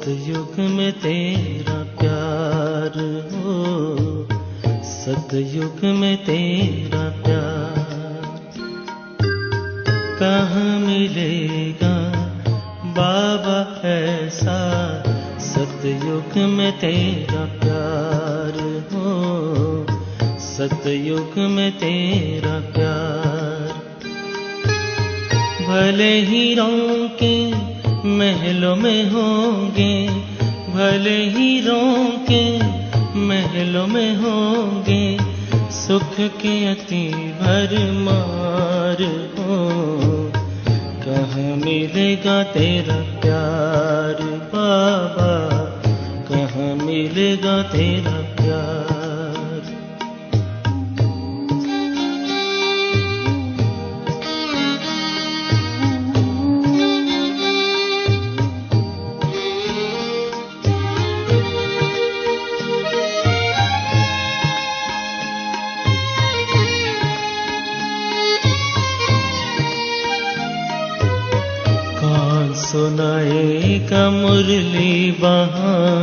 सतयुग में तेरा प्यार हो, सतयुग में तेरा प्यार कहाँ मिलेगा बाबा ऐसा। सतयुग में तेरा प्यार हो, सतयुग में तेरा प्यार। भले ही रौंके महलों में होंगे, भले ही रौंके महलों में होंगे, सुख के अति भरमार हो। कहाँ मिलेगा तेरा प्यार बाबा, कहाँ मिलेगा तेरा प्यार। सुनाएगा मुरली वहाँ,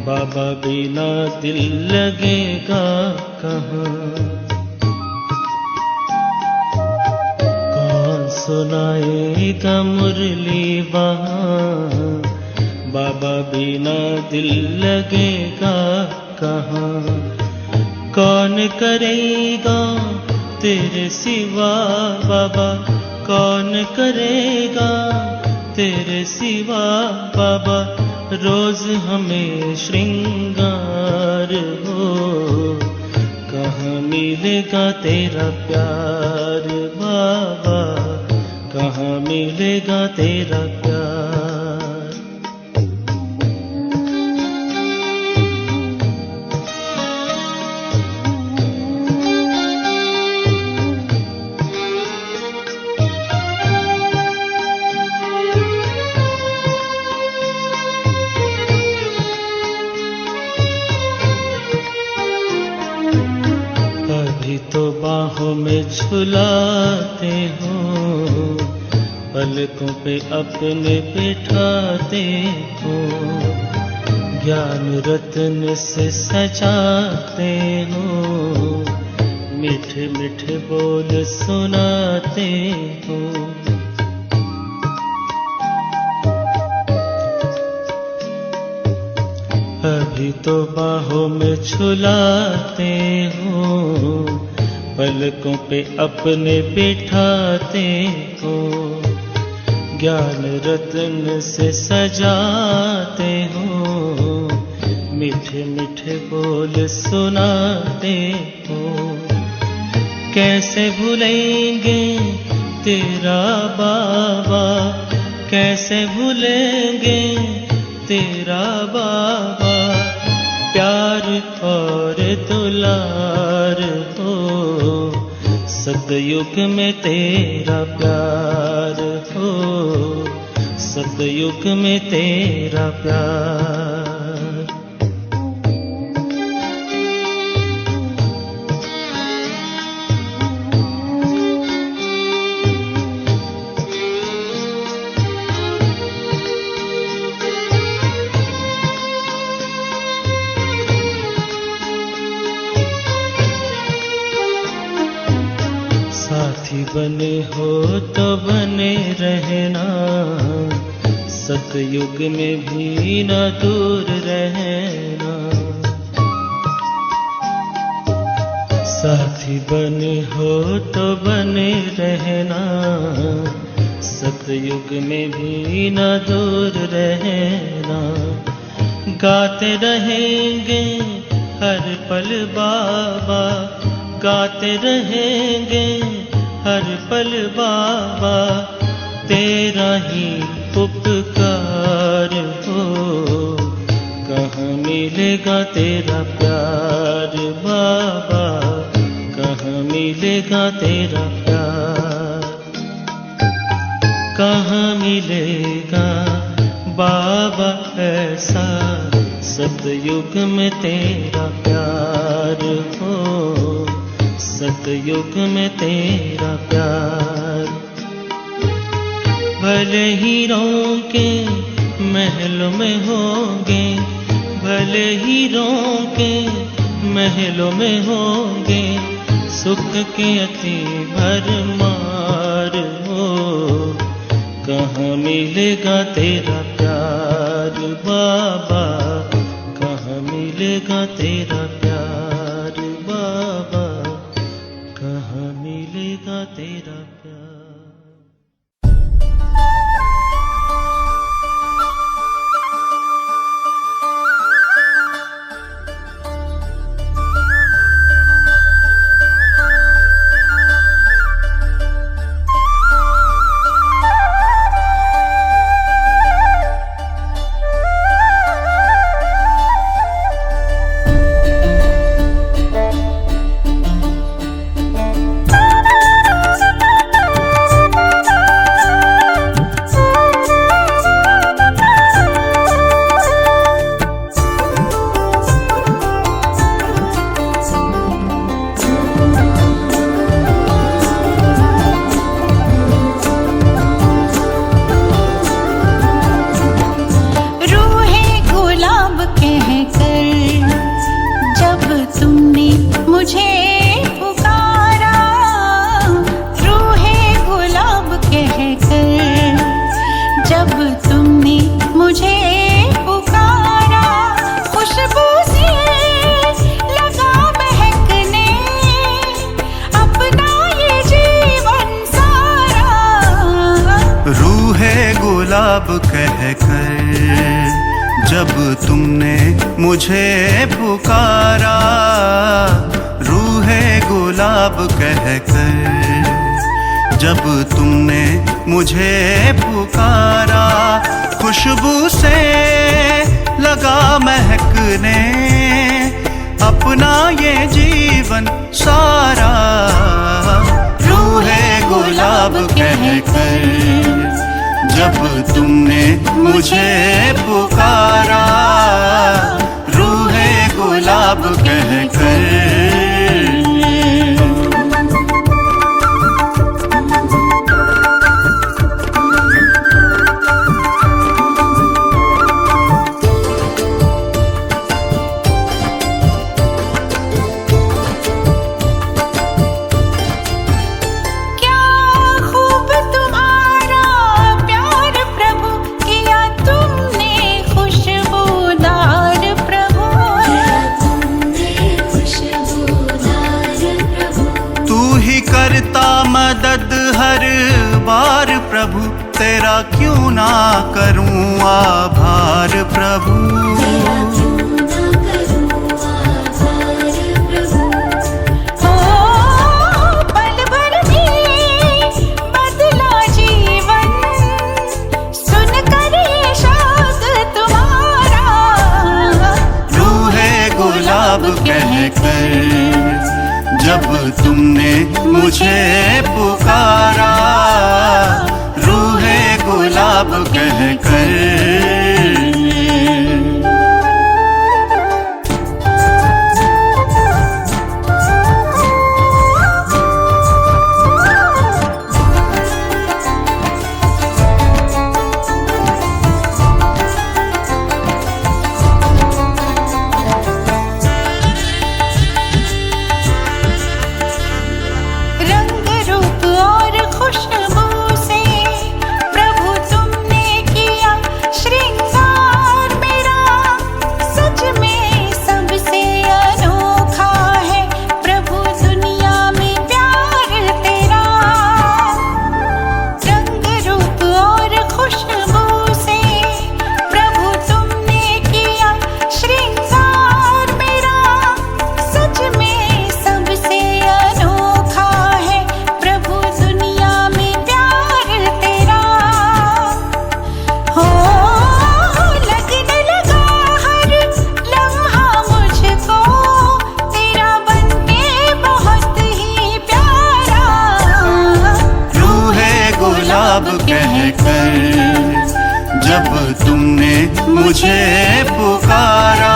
बाबा बिना दिल लगेगा कहाँ। कौन सुनाएगा मुरली वहाँ, बाबा बिना दिल लगेगा कहाँ। कौन करेगा तेरे सिवा बाबा, कौन करेगा तेरे सिवा बाबा। रोज हमें श्रृंगार हो, कहाँ मिलेगा तेरा प्यार बाबा, कहाँ मिलेगा तेरा प्यार। तो बाहों में झुलाते हो, पलकों पे अपने बिठाते हो, ज्ञान रत्न से सजाते हो, मीठे मीठे बोल सुनाते हो। अभी तो बाहों में झुलाते हो, पलकों पे अपने बिठाते हो, ज्ञान रत्न से सजाते हो, मीठे मीठे बोल सुनाते हो। कैसे भूलेंगे तेरा बाबा, कैसे भूलेंगे तेरा बाबा। प्यार और दुलार हो, सतयुग में तेरा प्यार हो, सतयुग में तेरा प्यार। साथी बने हो तो बने रहना, सतयुग में भी न दूर रहना। साथी बने हो तो बने रहना, सतयुग में भी न दूर रहना। गाते रहेंगे हर पल बाबा, गाते रहेंगे हर पल बाबा। तेरा ही उपकार हो, कहाँ मिलेगा तेरा प्यार बाबा, कहाँ मिलेगा तेरा प्यार। कहाँ मिलेगा बाबा ऐसा, सतयुग में तेरा प्यार हो, सतयुग में तेरा प्यार। भले ही रौंके महलों में होंगे, भले हीरों के महलों में होंगे, सुख के अति भरमार हो। कहाँ मिलेगा तेरा प्यार बाबा, कहाँ मिलेगा तेरा प्यार बाबा, कहाँ मिलेगा तेरा प्यार। जब तुमने मुझे पुकारा, रूहे गुलाब कहकर जब तुमने मुझे पुकारा, खुशबू से लगा महकने अपना ये जीवन सारा। रूहे गुलाब कहकर जब तुमने मुझे पुकारा, रूहे गुलाब कहकर। मदद हर बार प्रभु, तेरा क्यों ना करूं आभार प्रभु। ओ पल भर में बदला जीवन, सुन कर ये शब्द तुम्हारा। रूहे गुलाब कहकर जब तुमने मुझे पुकारा, रूहे गुलाब कहकर। जब तुमने मुझे पुकारा,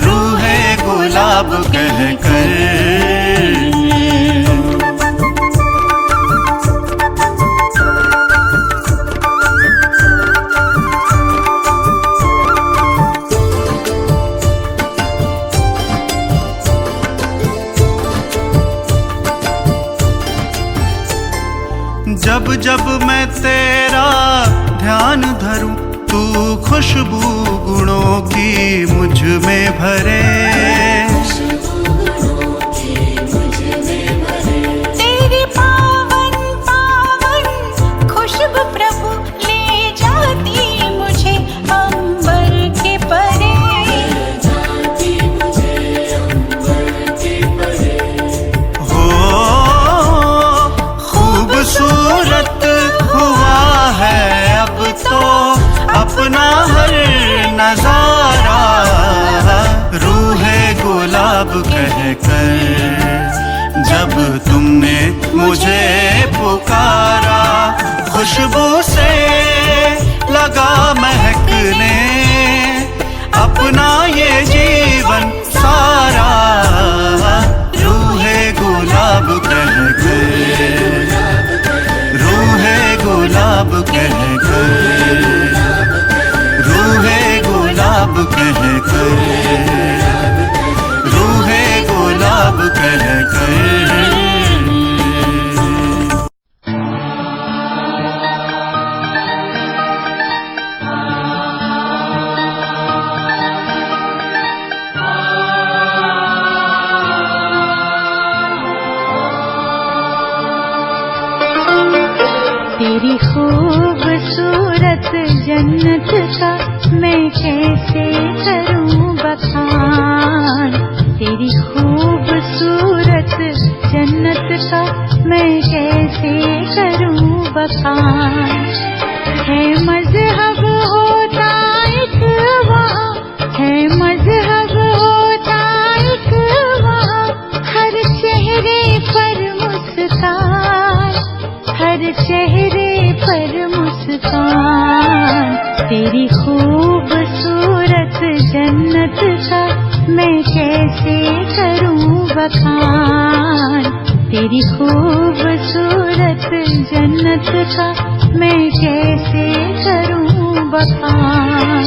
रूहे गुलाब कहकर। जब मैं तेरा ध्यान धरूं, तू खुशबू गुणों की मुझ में भरे। तेरी पावन पावन खुशबू प्रभु ले जाती मुझे अंबर के परे। हो खूबसूरत हुआ है अब तो अपना हर नजारा। रूहे गुलाब कहकर जब तुमने मुझे पुकारा, खुशबू से लगा महकने अपना ये जीवन सारा। रूहे गुलाब कहकर, रूहे गुलाब कहकर, रूहे गुलाब कहकर, रूहे गुलाब कहकर। तेरी खूबसूरत जन्नत का मैं कैसे करूं बखान। तेरी खूबसूरत जन्नत का मैं कैसे करूं बखान। है मजहब होता एक वहाँ, है मजहब होता एक वहाँ, हर चेहरे पर मुस्कान, हर चेहरे पर मुस्कान। तेरी खूबसूरत जन्नत का मैं कैसे करूं बखान। तेरी खूबसूरत जन्नत का मैं कैसे करूं बखान।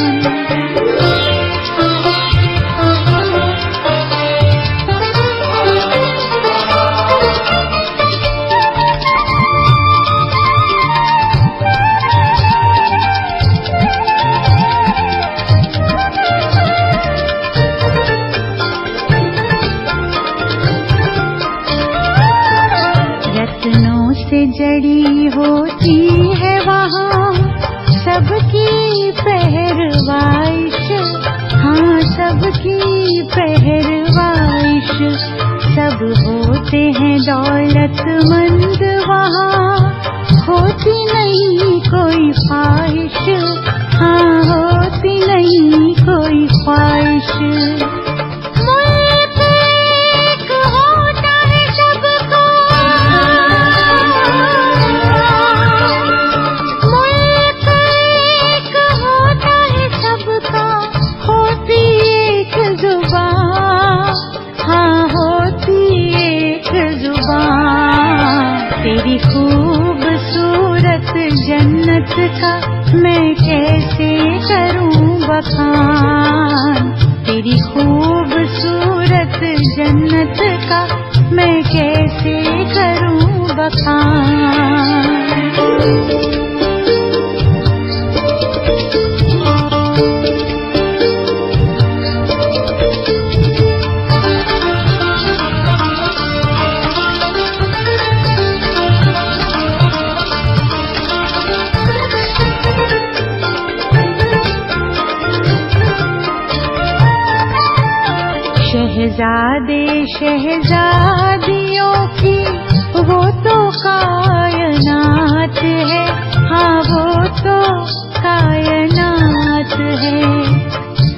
जड़ी होती है वहाँ सबकी पहरवाइश, हाँ सबकी पहरवाइश। सब होते हैं दौलतमंद वहाँ, होती नहीं कोई ख्वाहिश, हाँ होती नहीं कोई ख्वाहिश। तेरी खूबसूरत जन्नत का मैं कैसे करूं बखान। तेरी खूबसूरत जन्नत का मैं कैसे करूं बखान। शहजादे शहजादियों की वो तो कायनात है, हाँ वो तो कायनात है।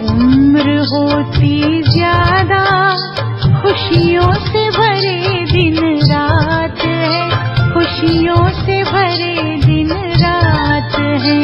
उम्र होती ज्यादा खुशियों से भरे दिन रात है, खुशियों से भरे दिन रात है।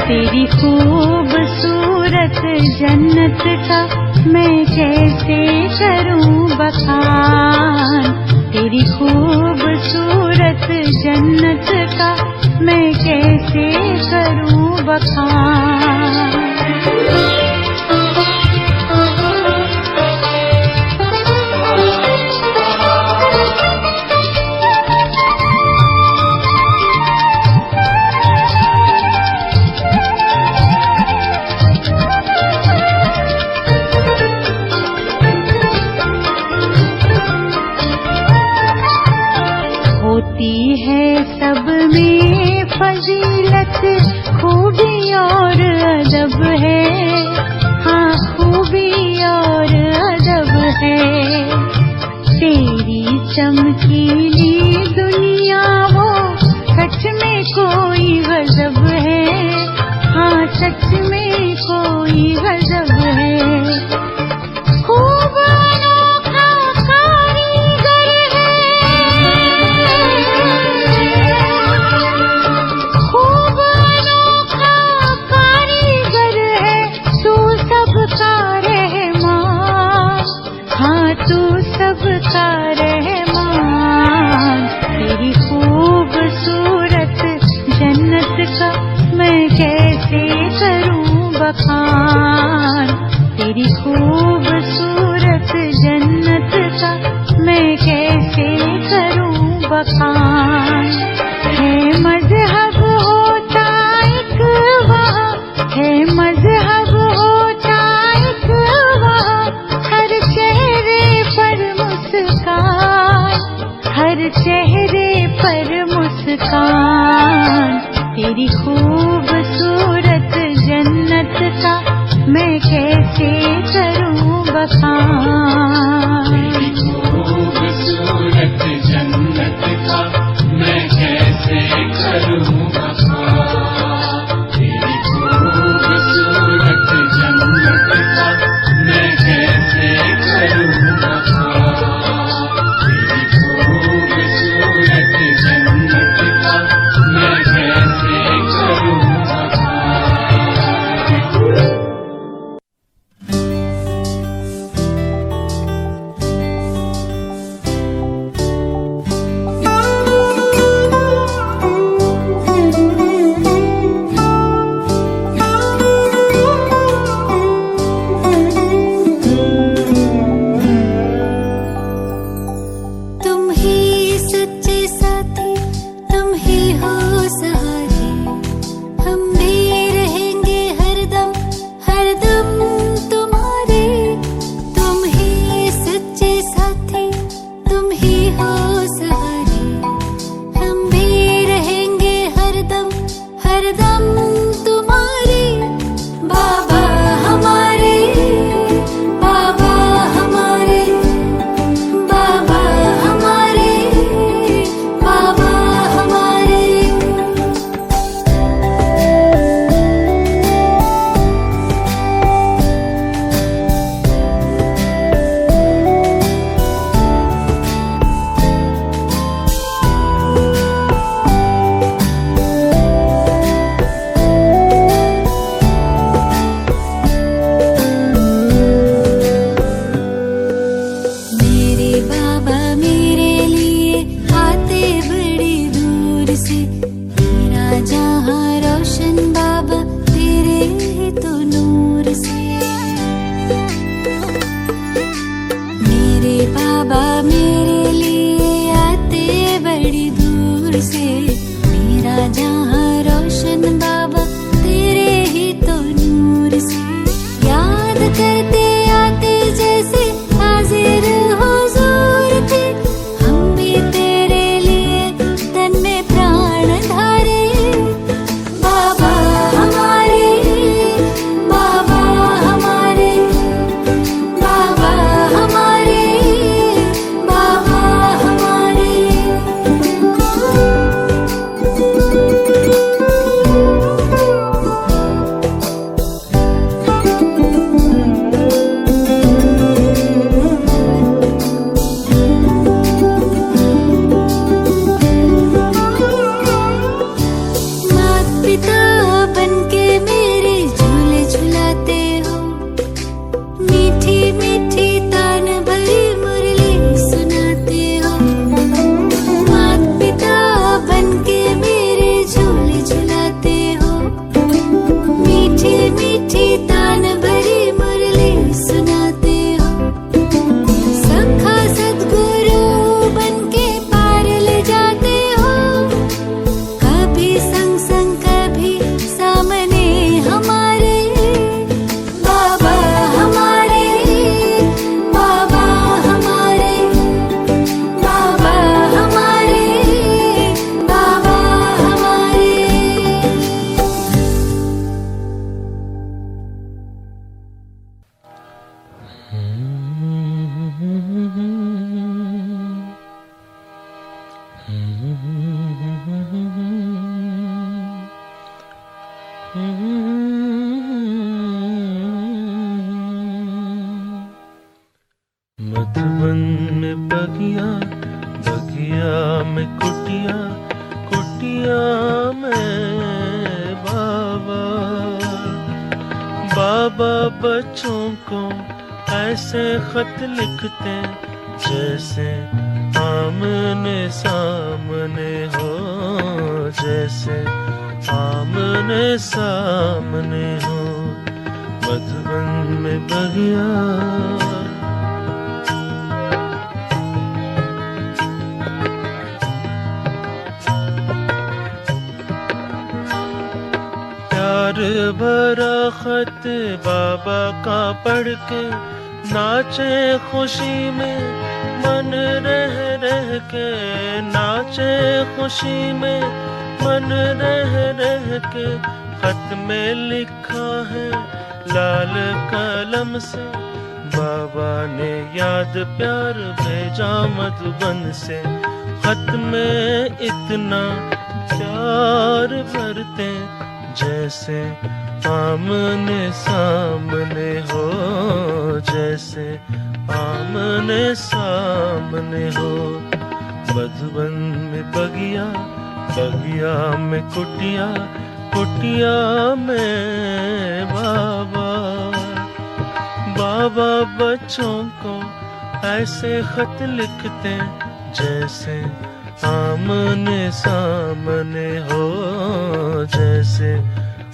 तेरी खूबसूरत जन्नत का मैं कैसे करूं बखान तेरी खूबसूरत जन्नत का, मैं कैसे करूं बखान। होती है सब में फजीलत, खूबी और अदब है, हाँ खूबी और अदब है। तेरी चमकीली दुनिया वो सच में कोई गजब है, हाँ सच में कोई गजब है। खूब अनोखा कारीगर है, तू सबका रहमान, हाँ तू सबका रहमान। तेरी खूबसूरत जन्नत का मैं कैसे करूं बखान, तेरी खूबसूरत जन्नत का मैं कैसे करूं बखान। है मजहब होता एक वहाँ, है मजहब होता एक वहाँ, हर चेहरे पर मुस्कान, हर चेहरे पर मुस्कान। तेरी खूबसूरत जन्नत का मैं कैसे करूं बखान। तेरी खूबसूरत जन्नत का मैं कैसे करूं बखान। तेरी खूबसूरत जन्नत का मैं कैसे करूं बखान। तेरी खूबसूरत जन्नत का मैं कैसे करूं बखान। तुम ही सच्चे साथी, तुम ही हो सहारे, हम भी रहेंगे हरदम हरदम तुम्हारे। तुम ही सच्चे साथी, तुम ही हो सहारे, हम भी रहेंगे हरदम हरदम तुम्हारे। बाबा हमारे, बाबा हमारे, बाबा हमारे, बाबा हमारे। मेरे बाबा मेरे लिए आते बड़ी दूर से, मेरा जहां रोशन बाबा तेरे ही तो नूर से। मेरे बाबा मेरे लिए आते बड़ी दूर से, मेरा जहां रोशन बाबा तेरे ही तो नूर से। याद करते आते जैसे हाजिर हुजूर थे, हम भी तेरे लिए तन में प्राण धारे। में बाबा। बाबा बच्चों को ऐसे खत लिखते जैसे आमने सामने हो, जैसे आमने सामने हो। मधुबन में बगिया प्यार भरा खत बाबा का पढ़ के नाचे खुशी में मन रह रह के, नाचे खुशी में मन रह रह के। खत में लिखा है लाल कलम से, बाबा ने याद प्यार भेजा मधुबन से। खत में इतना प्यार भरते जैसे आमने सामने हो, जैसे आमने सामने हो। मधुबन में बगिया, बगिया में कुटिया, कुटिया में बाबा। बाबा बच्चों को ऐसे खत लिखते जैसे आमने सामने हो, जैसे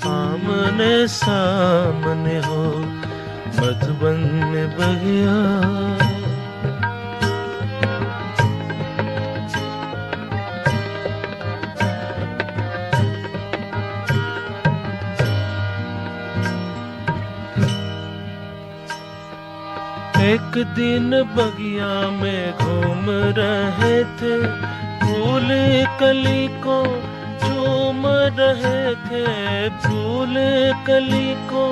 आमने सामने हो। मधुबन में बगिया एक दिन बगिया में घूम रहे थे, फूल कली को चूम रहे थे, फूल कली को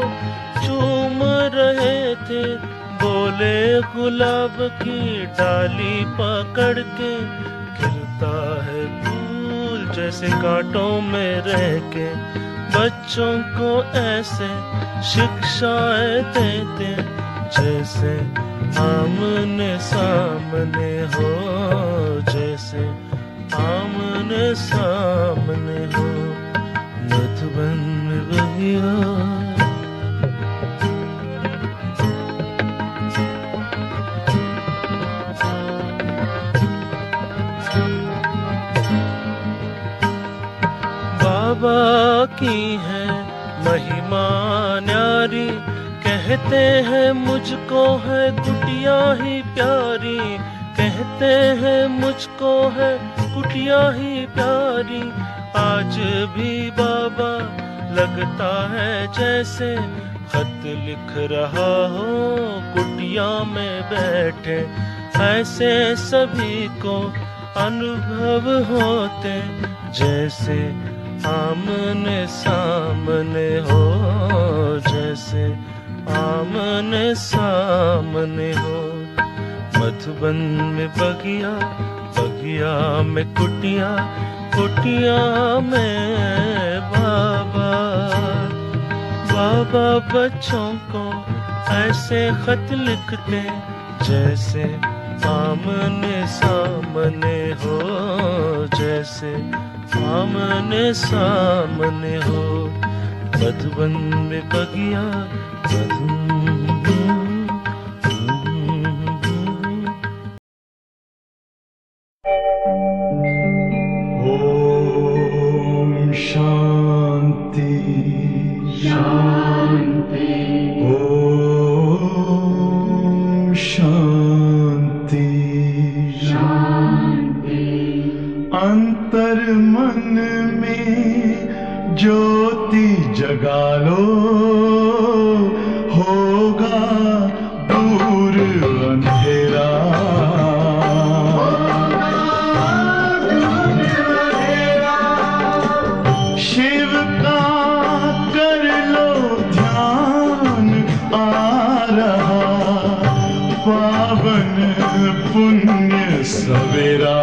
चूम रहे थे। बोले गुलाब की डाली पकड़ के, गिरता है फूल जैसे कांटों में रह के। बच्चों को ऐसे शिक्षाएं देते जैसे आमने सामने हो, जैसे आमने सामने हो। मधुबन में बगिया बाबा की है महिमा न्यारी, कहते हैं मुझको है कुटिया ही प्यारी, कहते हैं मुझको है कुटिया ही प्यारी। आज भी बाबा लगता है जैसे खत लिख रहा हो कुटिया में बैठे। ऐसे सभी को अनुभव होते जैसे आमने सामने हो, जैसे आमने सामने हो। मधुबन में बगिया, बगिया में कुटिया, कुटिया में बाबा। बाबा बच्चों को ऐसे खत लिखते जैसे आमने सामने हो, जैसे आमने सामने हो। मधुबन में बगिया ओम शांति शांति, ओम शांति शांति। अंतर मन में ज्योति जगा लो, होगा दूर अंधेरा। शिव का कर लो ध्यान, आ रहा पावन पुण्य सवेरा।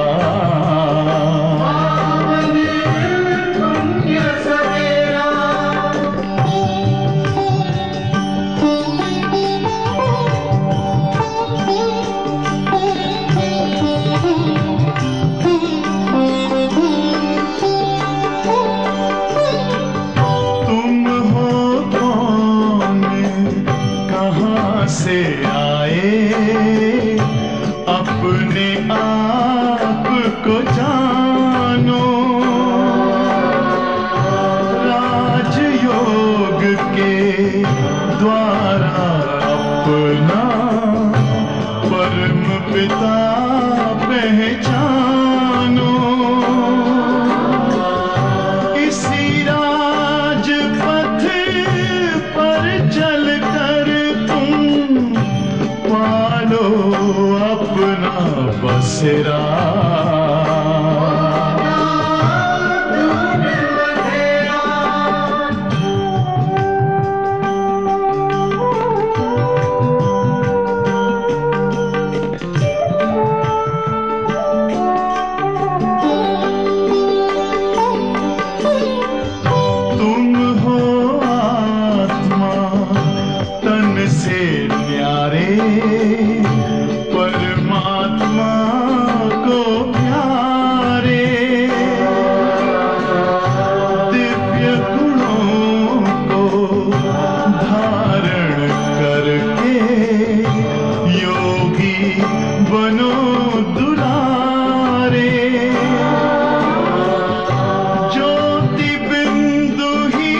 अपना परम पिता पहचानो। इसी राजपथ पर चलकर तुम पालो अपना बसेरा। परमात्मा को प्यारे, दिव्य गुणों को धारण करके योगी बनो दुलारे। ज्योति बिंदु ही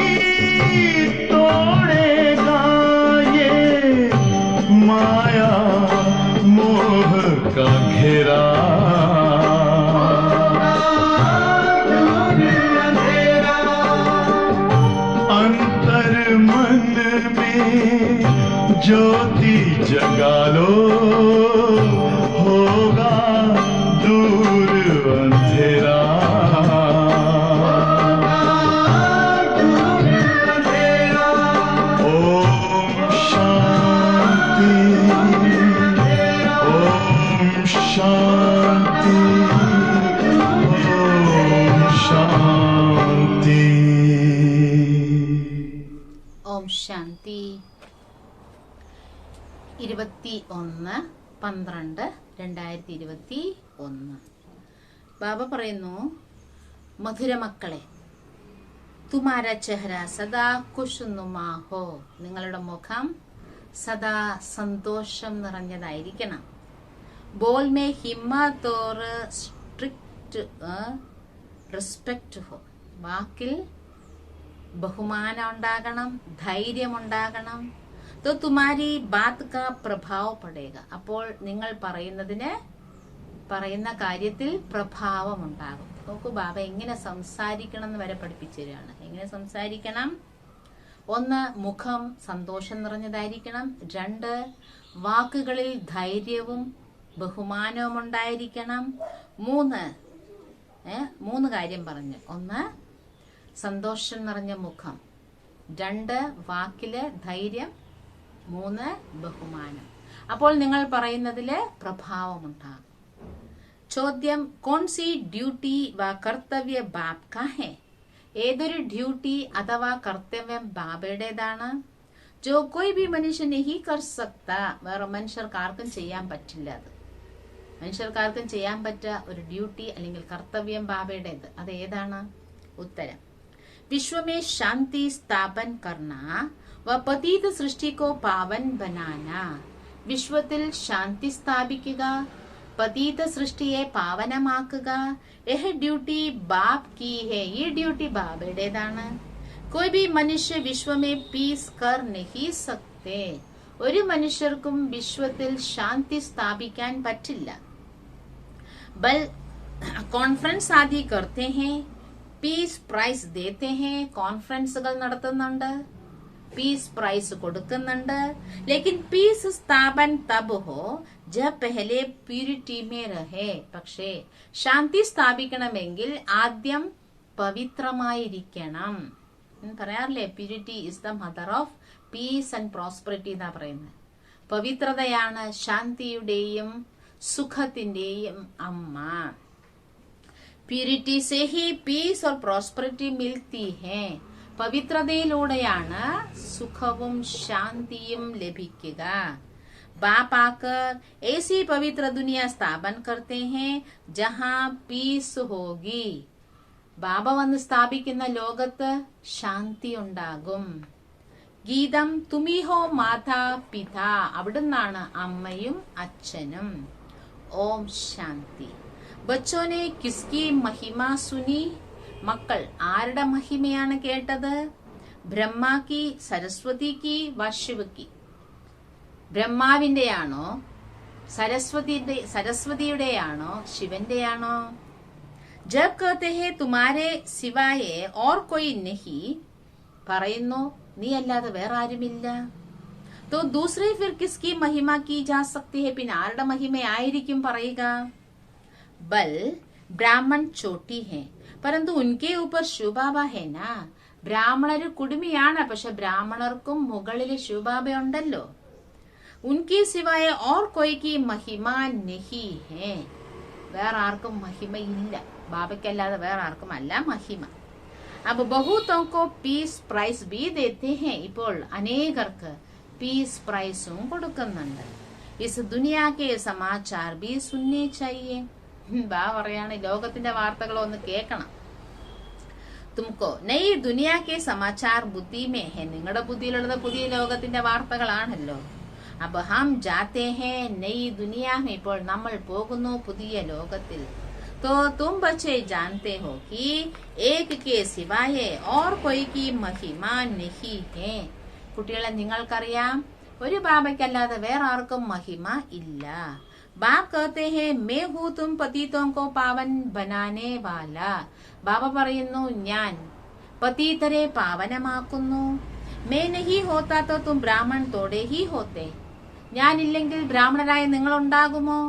तोड़ेगा ये माया मोह का घेरा। अंतर मन में ज्योति जगा लो, होगा दूर अंधेरा। ओम शांति, ओम शांति, ओम शांति। ഓം ശാന്തി. 21/12/2021 ബാബ പറയുന്നു, മധുരമക്കളെ, തുമാര ചെഹ്റ സദാ ഖുശ്നുമാ ഹോ, നിങ്ങളുടെ മുഖം സദാ സന്തോഷം നിറഞ്ഞതായിരിക്കണം. बोल में हिम्मत और स्ट्रिक्ट റെസ്പെക്ട് ഹോ, വാക്കിൽ ബഹുമാനം ഉണ്ടാകണം, ധൈര്യമുണ്ടാകണം. तो तुम्हारी बात का प्रभाव पड़ेगा, അപ്പോൾ നിങ്ങൾ പറയുന്ന കാര്യത്തിൽ പ്രഭാവം ഉണ്ടാകും. നോക്കൂ, ബാബ എങ്ങനെ സംസാരിക്കണം എന്ന് വരെ പഠിപ്പിച്ചു തരികയാണ്. എങ്ങനെ സംസാരിക്കണം? 1, മുഖം സന്തോഷം നിറഞ്ഞതായിരിക്കണം. 2, വാക്കുകളിൽ ധൈര്യവും ബഹുമാനവും ഉണ്ടായിരിക്കണം. 3 കാര്യം പറഞ്ഞു. 1, സന്തോഷം നിറഞ്ഞ മുഖം. 2, വാക്കില് ധൈര്യം. 3, ബഹുമാനം. അപ്പോൾ നിങ്ങൾ പറയുന്നതില് പ്രഭാവമുണ്ടാകും. ചോദ്യം, കോൺസി ഡ്യൂട്ടി വ കർത്തവ്യ ബാപ് കാ ഹെ? ഏതൊരു ഡ്യൂട്ടി അഥവാ കർത്തവ്യം ബാബയുടേതാണ്? ജോ കോയി ഭി മനുഷ്യ നഹീ കർ സക്ത, വേറെ മനുഷ്യർക്കാർക്കും ചെയ്യാൻ പറ്റില്ല. അത് മനുഷ്യർക്കാർക്കും ചെയ്യാൻ പറ്റ ഒരു ഡ്യൂട്ടി അല്ലെങ്കിൽ കർത്തവ്യം ബാബയുടേത്. അത് ഏതാണ്? ഉത്തരം, വിശ്വമേ ശാന്തി സ്ഥാപൻ കർണ വ പതീത സൃഷ്ടിക്കോ പാവൻ ബനാന. വിശ്വത്തിൽ ശാന്തി സ്ഥാപിക്കുക, പതീത സൃഷ്ടിയെ പാവനമാക്കുക. യഹ് ഡ്യൂട്ടി ബാപ് കി ഹെ, ഈ ഡ്യൂട്ടി ബാബയുടേതാണ്. കോയി ഭി മനുഷ്യ വിശ്വമേ പീസ് കർ നഹീ സക്തേ, ഒരു മനുഷ്യർക്കും വിശ്വത്തിൽ ശാന്തി സ്ഥാപിക്കാൻ പറ്റില്ല. ബൽ കോൺഫറൻസ് ആദി കർത്തേ ഹെ, പീസ് പ്രൈസ് ദേത്തെ ഹെ, കോൺഫറൻസുകൾ നടത്തുന്നുണ്ട്, പീസ് പ്രൈസ് കൊടുക്കുന്നുണ്ട്. ലേക്കിൻ പീസ് സ്ഥാപൻ തബ് ഹോ ജബ് പെഹലെ പ്യൂരിറ്റി മേ രഹേ. പക്ഷേ ശാന്തി സ്ഥാപിക്കണമെങ്കിൽ ആദ്യം പവിത്രമായിരിക്കണം. പറയാറില്ലേ, purity is the mother of peace and prosperity എന്നാ പറയുന്നത്. പവിത്രതയാണ് ശാന്തിയുടെയും സുഖത്തിന്റെയും അമ്മ. പ്യൂരിറ്റി സേ ഹി പീസ് ഓർ പ്രോസ്പെറിറ്റി മിൽത്തി ഹേ, പവിത്രതയിലൂടെയാണ് സുഖവും ശാന്തിയും ലഭിക്കുക. बाप आकर ऐसी पवित्र दुनिया स्थापन करते हैं जहां पीस होगी. ബാബ വന്ന് സ്ഥാപിക്കുന്ന ലോകത്ത് ശാന്തി ഉണ്ടാകും. ഗീതം തുമി ഹോ മാതാ പിത, അവിടുന്നാണ് അമ്മയും അച്ഛനും. ഓം ശാന്തി. ബച്ചോനെ കിസ്കി മഹിമ സുനി, മക്കൾ ആരുടെ മഹിമയാണ് കേട്ടത്? ബ്രഹ്മ കി, സരസ്വതി കി, വ ശിവ കി. ബ്രഹ്മാവിന്റെയാണോ, സരസ്വതിയുടെയാണോ, ശിവന്റെയാണോ? ജബ് कहते हैं तुम्हारे सिवाय और कोई नहीं, പറയുന്നു നീ അല്ലാതെ വേറെ ആരുമില്ല. तो दूसरे फिर किसकी महिमा की जा सकती है, പിന്നെ ആരുടെ മഹിമയായിരിക്കും പറയുക? बल ब्राह्मण छोटी है परंतु उनके ऊपर ശിവബാബ है ना. ബ്രാഹ്മണര് കുടുമിയാണ്, പക്ഷെ ബ്രാഹ്മണർക്കും മുകളിൽ ശിവബാബ ഉണ്ടല്ലോ. ഉൻകി സിവായ ഓർ കോയിക്ക് മഹിമ നഹി ഹേ, വേറെ ആർക്കും മഹിമ ഇല്ല, ബാബയ്ക്കല്ലാതെ വേറെ ആർക്കും അല്ല മഹിമ. അപ്പൊ ബഹുതോക്കോ പീസ് പ്രൈസ് ബി ദേത്തെ ഹേ, ഇപ്പോൾ അനേകർക്ക് പീസ് പ്രൈസും കൊടുക്കുന്നുണ്ട്. ഇസ് ദുനിയാക്കെ സമാചാർ ബി സുന്നേ ചാഹിയേ. ബാ പറയാണ് ലോകത്തിന്റെ വാർത്തകൾ ഒന്ന് കേൾക്കണം. തുമക്കോ നയി ദുനിയാക്കെ സമാചാർ ബുദ്ധി മേ ഹേ, നിങ്ങളുടെ ബുദ്ധിയിലുള്ളത് പുതിയ ലോകത്തിന്റെ വാർത്തകളാണല്ലോ. അപ്പൊ ഹം ജാത്തെ ഹേ നയി ദുനിയാമേ, ഇപ്പോൾ നമ്മൾ പോകുന്നു പുതിയ ലോകത്തിൽ. तो तुम बच्चे जानते हो कि एक के सिवाय और कोई की महिमा नहीं है. കുട്ടികളെ നിങ്ങൾക്കറിയാം ഒരു ബാബയ്ക്കല്ലാതെ വേറെ ആർക്കും മഹിമ ഇല്ല. ബാബ് कहते हैं मैं हूँ तुम पतितों को पावन बनाने वाला. ബാബ പറയുന്നു ഞാൻ പതീതരെ പാവനമാക്കുന്നു. मैं नहीं होता तो तुम ब्राह्मण थोड़े ही होते. ഞാനില്ലെങ്കിൽ ബ്രാഹ്മണരായ നിങ്ങൾ ഉണ്ടാകുമോ?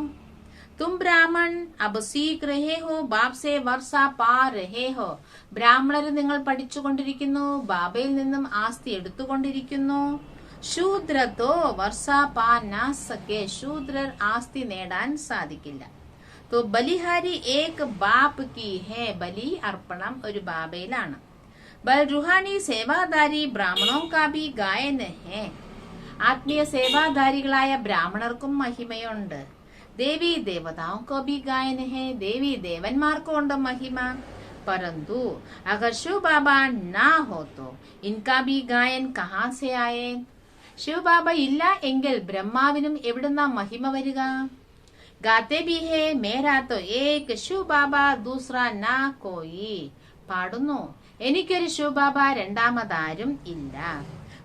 तुम ब्राह्मण अब सीख रहे हो, बाप से वर्षा पा रहे हो. ബ്രാഹ്മണര് നിങ്ങൾ പഠിച്ചുകൊണ്ടിരിക്കുന്നു, ബാബയിൽ നിന്നും ആസ്തി എടുത്തുകൊണ്ടിരിക്കുന്നു. ശൂദ്രത്തോ വർഷ പാ നാ സകേ, ശൂദ്രർ ആസ്തി നേടാൻ സാധിക്കില്ല. तो ബലിഹാരി ഏക് ബാപ്പ് കി ഹേ, ബലി അർപ്പണം ഒരു ബാബയിലാണ്. ബൽ റുഹാനി സേവാദാരി ബ്രാഹ്മണോ കാ ഭി ഗായൻ ഹേ, ആത്മീയ സേവാധാരികളായ ബ്രാഹ്മണർക്കും മഹിമയുണ്ട്. ദേവി ദേവതാओं को भी गायन है, ദേവി ദേവന്മാർക്കും ഉണ്ട് മഹിമ. परंतु अगर शिव बाबा ना हो तो इनका भी गायन कहाँ से आए. ശിവബാബ ഇല്ല എങ്കിൽ ബ്രഹ്മാവിനും എവിടുന്ന മഹിമ വരിക? ഗാത്തെ ബി ഹേ മേരാ തോ ഏക് ശിവ് ബാബ ദൂസറാ നാ കോയി, പാടുന്നു എനിക്കൊരു ശിവബാബ രണ്ടാമതാരും ഇല്ല.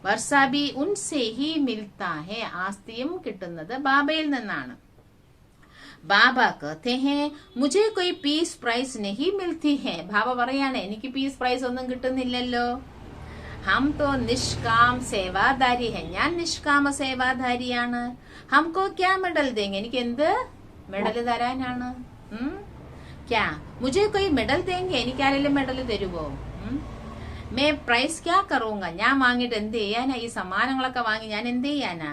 വർഷ ബി ഉൻസേ ഹി മിൽത്താ ഹേ, ആസ്തിയും കിട്ടുന്നത് ബാബയിൽ നിന്നാണ്. ബാബ कहते हैं मुझे कोई पीस प्राइस नहीं मिलती है. ബാബ പറയാണ് എനിക്ക് പീസ് പ്രൈസ് ഒന്നും കിട്ടുന്നില്ലല്ലോ. ഹം തോ നിഷ്കാം സേവാധാരി ഹെ, ഞാൻ നിഷ്കാമ സേവാധാരിയാണ്. ഹംകോ ക്യാ മെഡൽ ദേംഗെ, എനിക്ക് എന്ത് മെഡൽ തരാനാണ്? ക്യാ മുझे कोई മെഡൽ ദേംഗെ, എനിക്ക് ആരെങ്കിലും മെഡൽ തരുവോ? മേ പ്രൈസ് ക്യാ കറൂങ്ക, ഞാൻ വാങ്ങിയിട്ട് എന്ത് ചെയ്യാനാ? ഈ സമ്മാനങ്ങളൊക്കെ വാങ്ങി ഞാൻ എന്ത് ചെയ്യാനാ?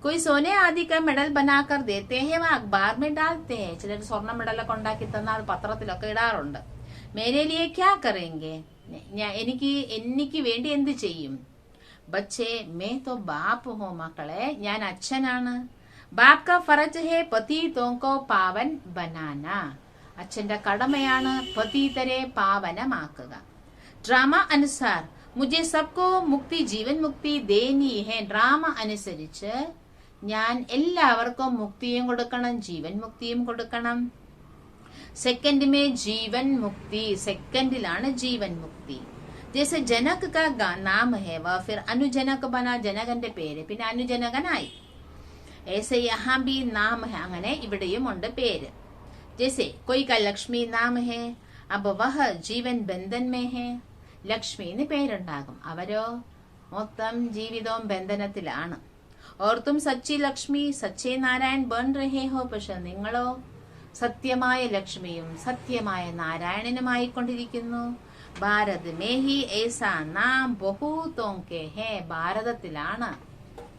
कोई सोने आदि का मेडल बनाकर देते हैं, वह अखबार में डालते हैं. ചിലർ സ്വർണ്ണ മെഡലൊക്കെ ഉണ്ടാക്കി തന്നാൽ പത്രത്തിലൊക്കെ ഇടാറുണ്ട്. मेरे लिए क्या करेंगे, എനിക്ക് വേണ്ടി എന്ത് ചെയ്യും? बच्चे मैं तो बाप हूँ, മക്കളെ ഞാൻ അച്ഛനാണ്. बाप का फर्ज है पतितों को पावन बनाना, അച്ഛന്റെ കടമയാണ് പതിതരെ പാവനമാക്കുക. ഡ്രാമ അനുസാർ मुझे सबको मुक्ति जीवन मुक्ति देनी है. ഡ്രാമ അനുസരിച്ച് ഞാൻ എല്ലാവർക്കും മുക്തിയും കൊടുക്കണം, ജീവൻ മുക്തിയും കൊടുക്കണം. സെക്കൻഡ് മേ ജീവൻ മുക്തി, സെക്കൻഡിലാണ് ജീവൻ മുക്തി. ജैसे जनक का नाम है वह फिर अनुजनक बना, ജനകന്റെ പേര് പിന്നെ അനുജനകനായി. ऐसे यहाँ भी नाम है, അങ്ങനെ ഇവിടെയും ഉണ്ട് പേര്. जैसे कोई का लक्ष्मी नाम है, अब वह जीवन बंधन में है. ലക്ഷ്മിന്ന് പേരുണ്ടാകും, അവരോ മൊത്തം ജീവിതവും ബന്ധനത്തിലാണ്. और तुम सच्ची लक्ष्मी सच्चे नारायण बन रहे हो, പക്ഷെ നിങ്ങളോ സത്യമായ ലക്ഷ്മിയും സത്യമായ നാരായണനുമായിക്കൊണ്ടിരിക്കുന്നു. ഭാരത് മേ ഹി ഏസാ നാം ബഹൂതോं के है, ഭാരതത്തിലാണ്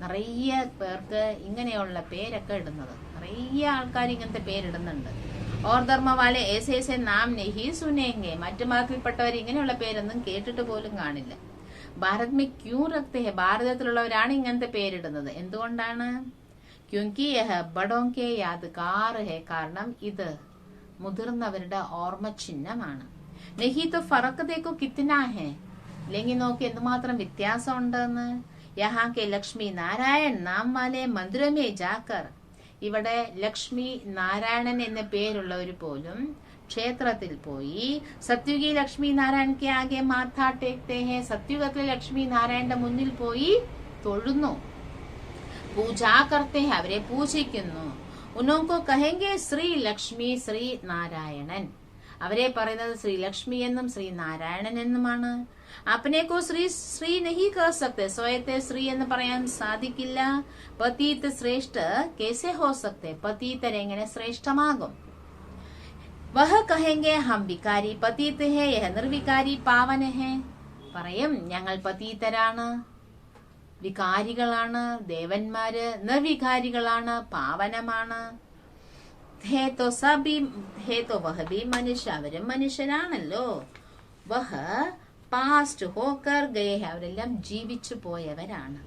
നിറയെ പേർക്ക് ഇങ്ങനെയുള്ള പേരൊക്കെ ഇടുന്നത്, നിറയെ ആൾക്കാർ ഇങ്ങനത്തെ പേരിടുന്നുണ്ട്. और धर्म वाले ऐसे ऐसे नाम नहीं सुनेंगे, മറ്റു മതത്തിൽപ്പെട്ടവർ ഇങ്ങനെയുള്ള പേരൊന്നും കേട്ടിട്ട് പോലും കാണില്ല. ഭാരത് മേ ക്യൂ രഖ്തേ ഹെ, ഭാരതത്തിലുള്ളവരാണ് ഇങ്ങനത്തെ പേരിടുന്നത്. എന്തുകൊണ്ടാണ്? ക്യൂങ്കി യഹ് ബഡോं के यादगार है, കാരണം ഇത് മുതിർന്നവരുടെ ഓർമ്മ ചിഹ്നമാണ്. നഹി തോ ഫറഖ് ദേഖോ കിത്നാ ഹെ, അല്ലെങ്കിൽ നോക്കി എന്തുമാത്രം വ്യത്യാസം ഉണ്ടെന്ന്. യഹാ കെ ലക്ഷ്മി നാരായൺ നാം വാലെ മന്ദിരം മേ ജാക്കർ, ഇവിടെ ലക്ഷ്മി നാരായണൻ എന്ന പേരുള്ളവർ പോലും ക്ഷേത്രത്തിൽ പോയി സത്യുഗി ലക്ഷ്മി നാരായൺ കെ ആകെ മാഥാ ടേക്തേ ഹേ, സത്യുഗത്തിലെ ലക്ഷ്മി നാരായണന്റെ മുന്നിൽ പോയി തൊഴുന്നു. पूजा करते हैं, അവരെ പൂജിക്കുന്നു. उनको कहेंगे श्री लक्ष्मी श्री നാരായണൻ. അവരെ പറയുന്നത് ശ്രീലക്ഷ്മി എന്നും ശ്രീനാരായണൻ എന്നുമാണ്. अपने को श्री श्री नहीं कह सकते, സ്വയത്തെ ശ്രീ എന്ന് പറയാൻ സാധിക്കില്ല. പതീത് ശ്രേഷ്ഠ कैसे हो सकते, പതീതർ എങ്ങനെ ശ്രേഷ്ഠമാകും? वह कहेंगे हम विकारी पतित है, यह निर्विकारी पावन है. പറയും ഞങ്ങൾ പതീതരാണ്, വികാരികളാണ്, ദേവന്മാര് നിർവികാരികളാണ്, പാവനമാണ്. ഹേ തോ സബി ഹേ തോ വഹ ബി മനുഷ്യ, അവരും മനുഷ്യരാണല്ലോ. വഹ പാസ്റ്റ് ഹോക്കർ ഗയേ ഹെ, അവരെല്ലാം ജീവിച്ചു പോയവരാണ്.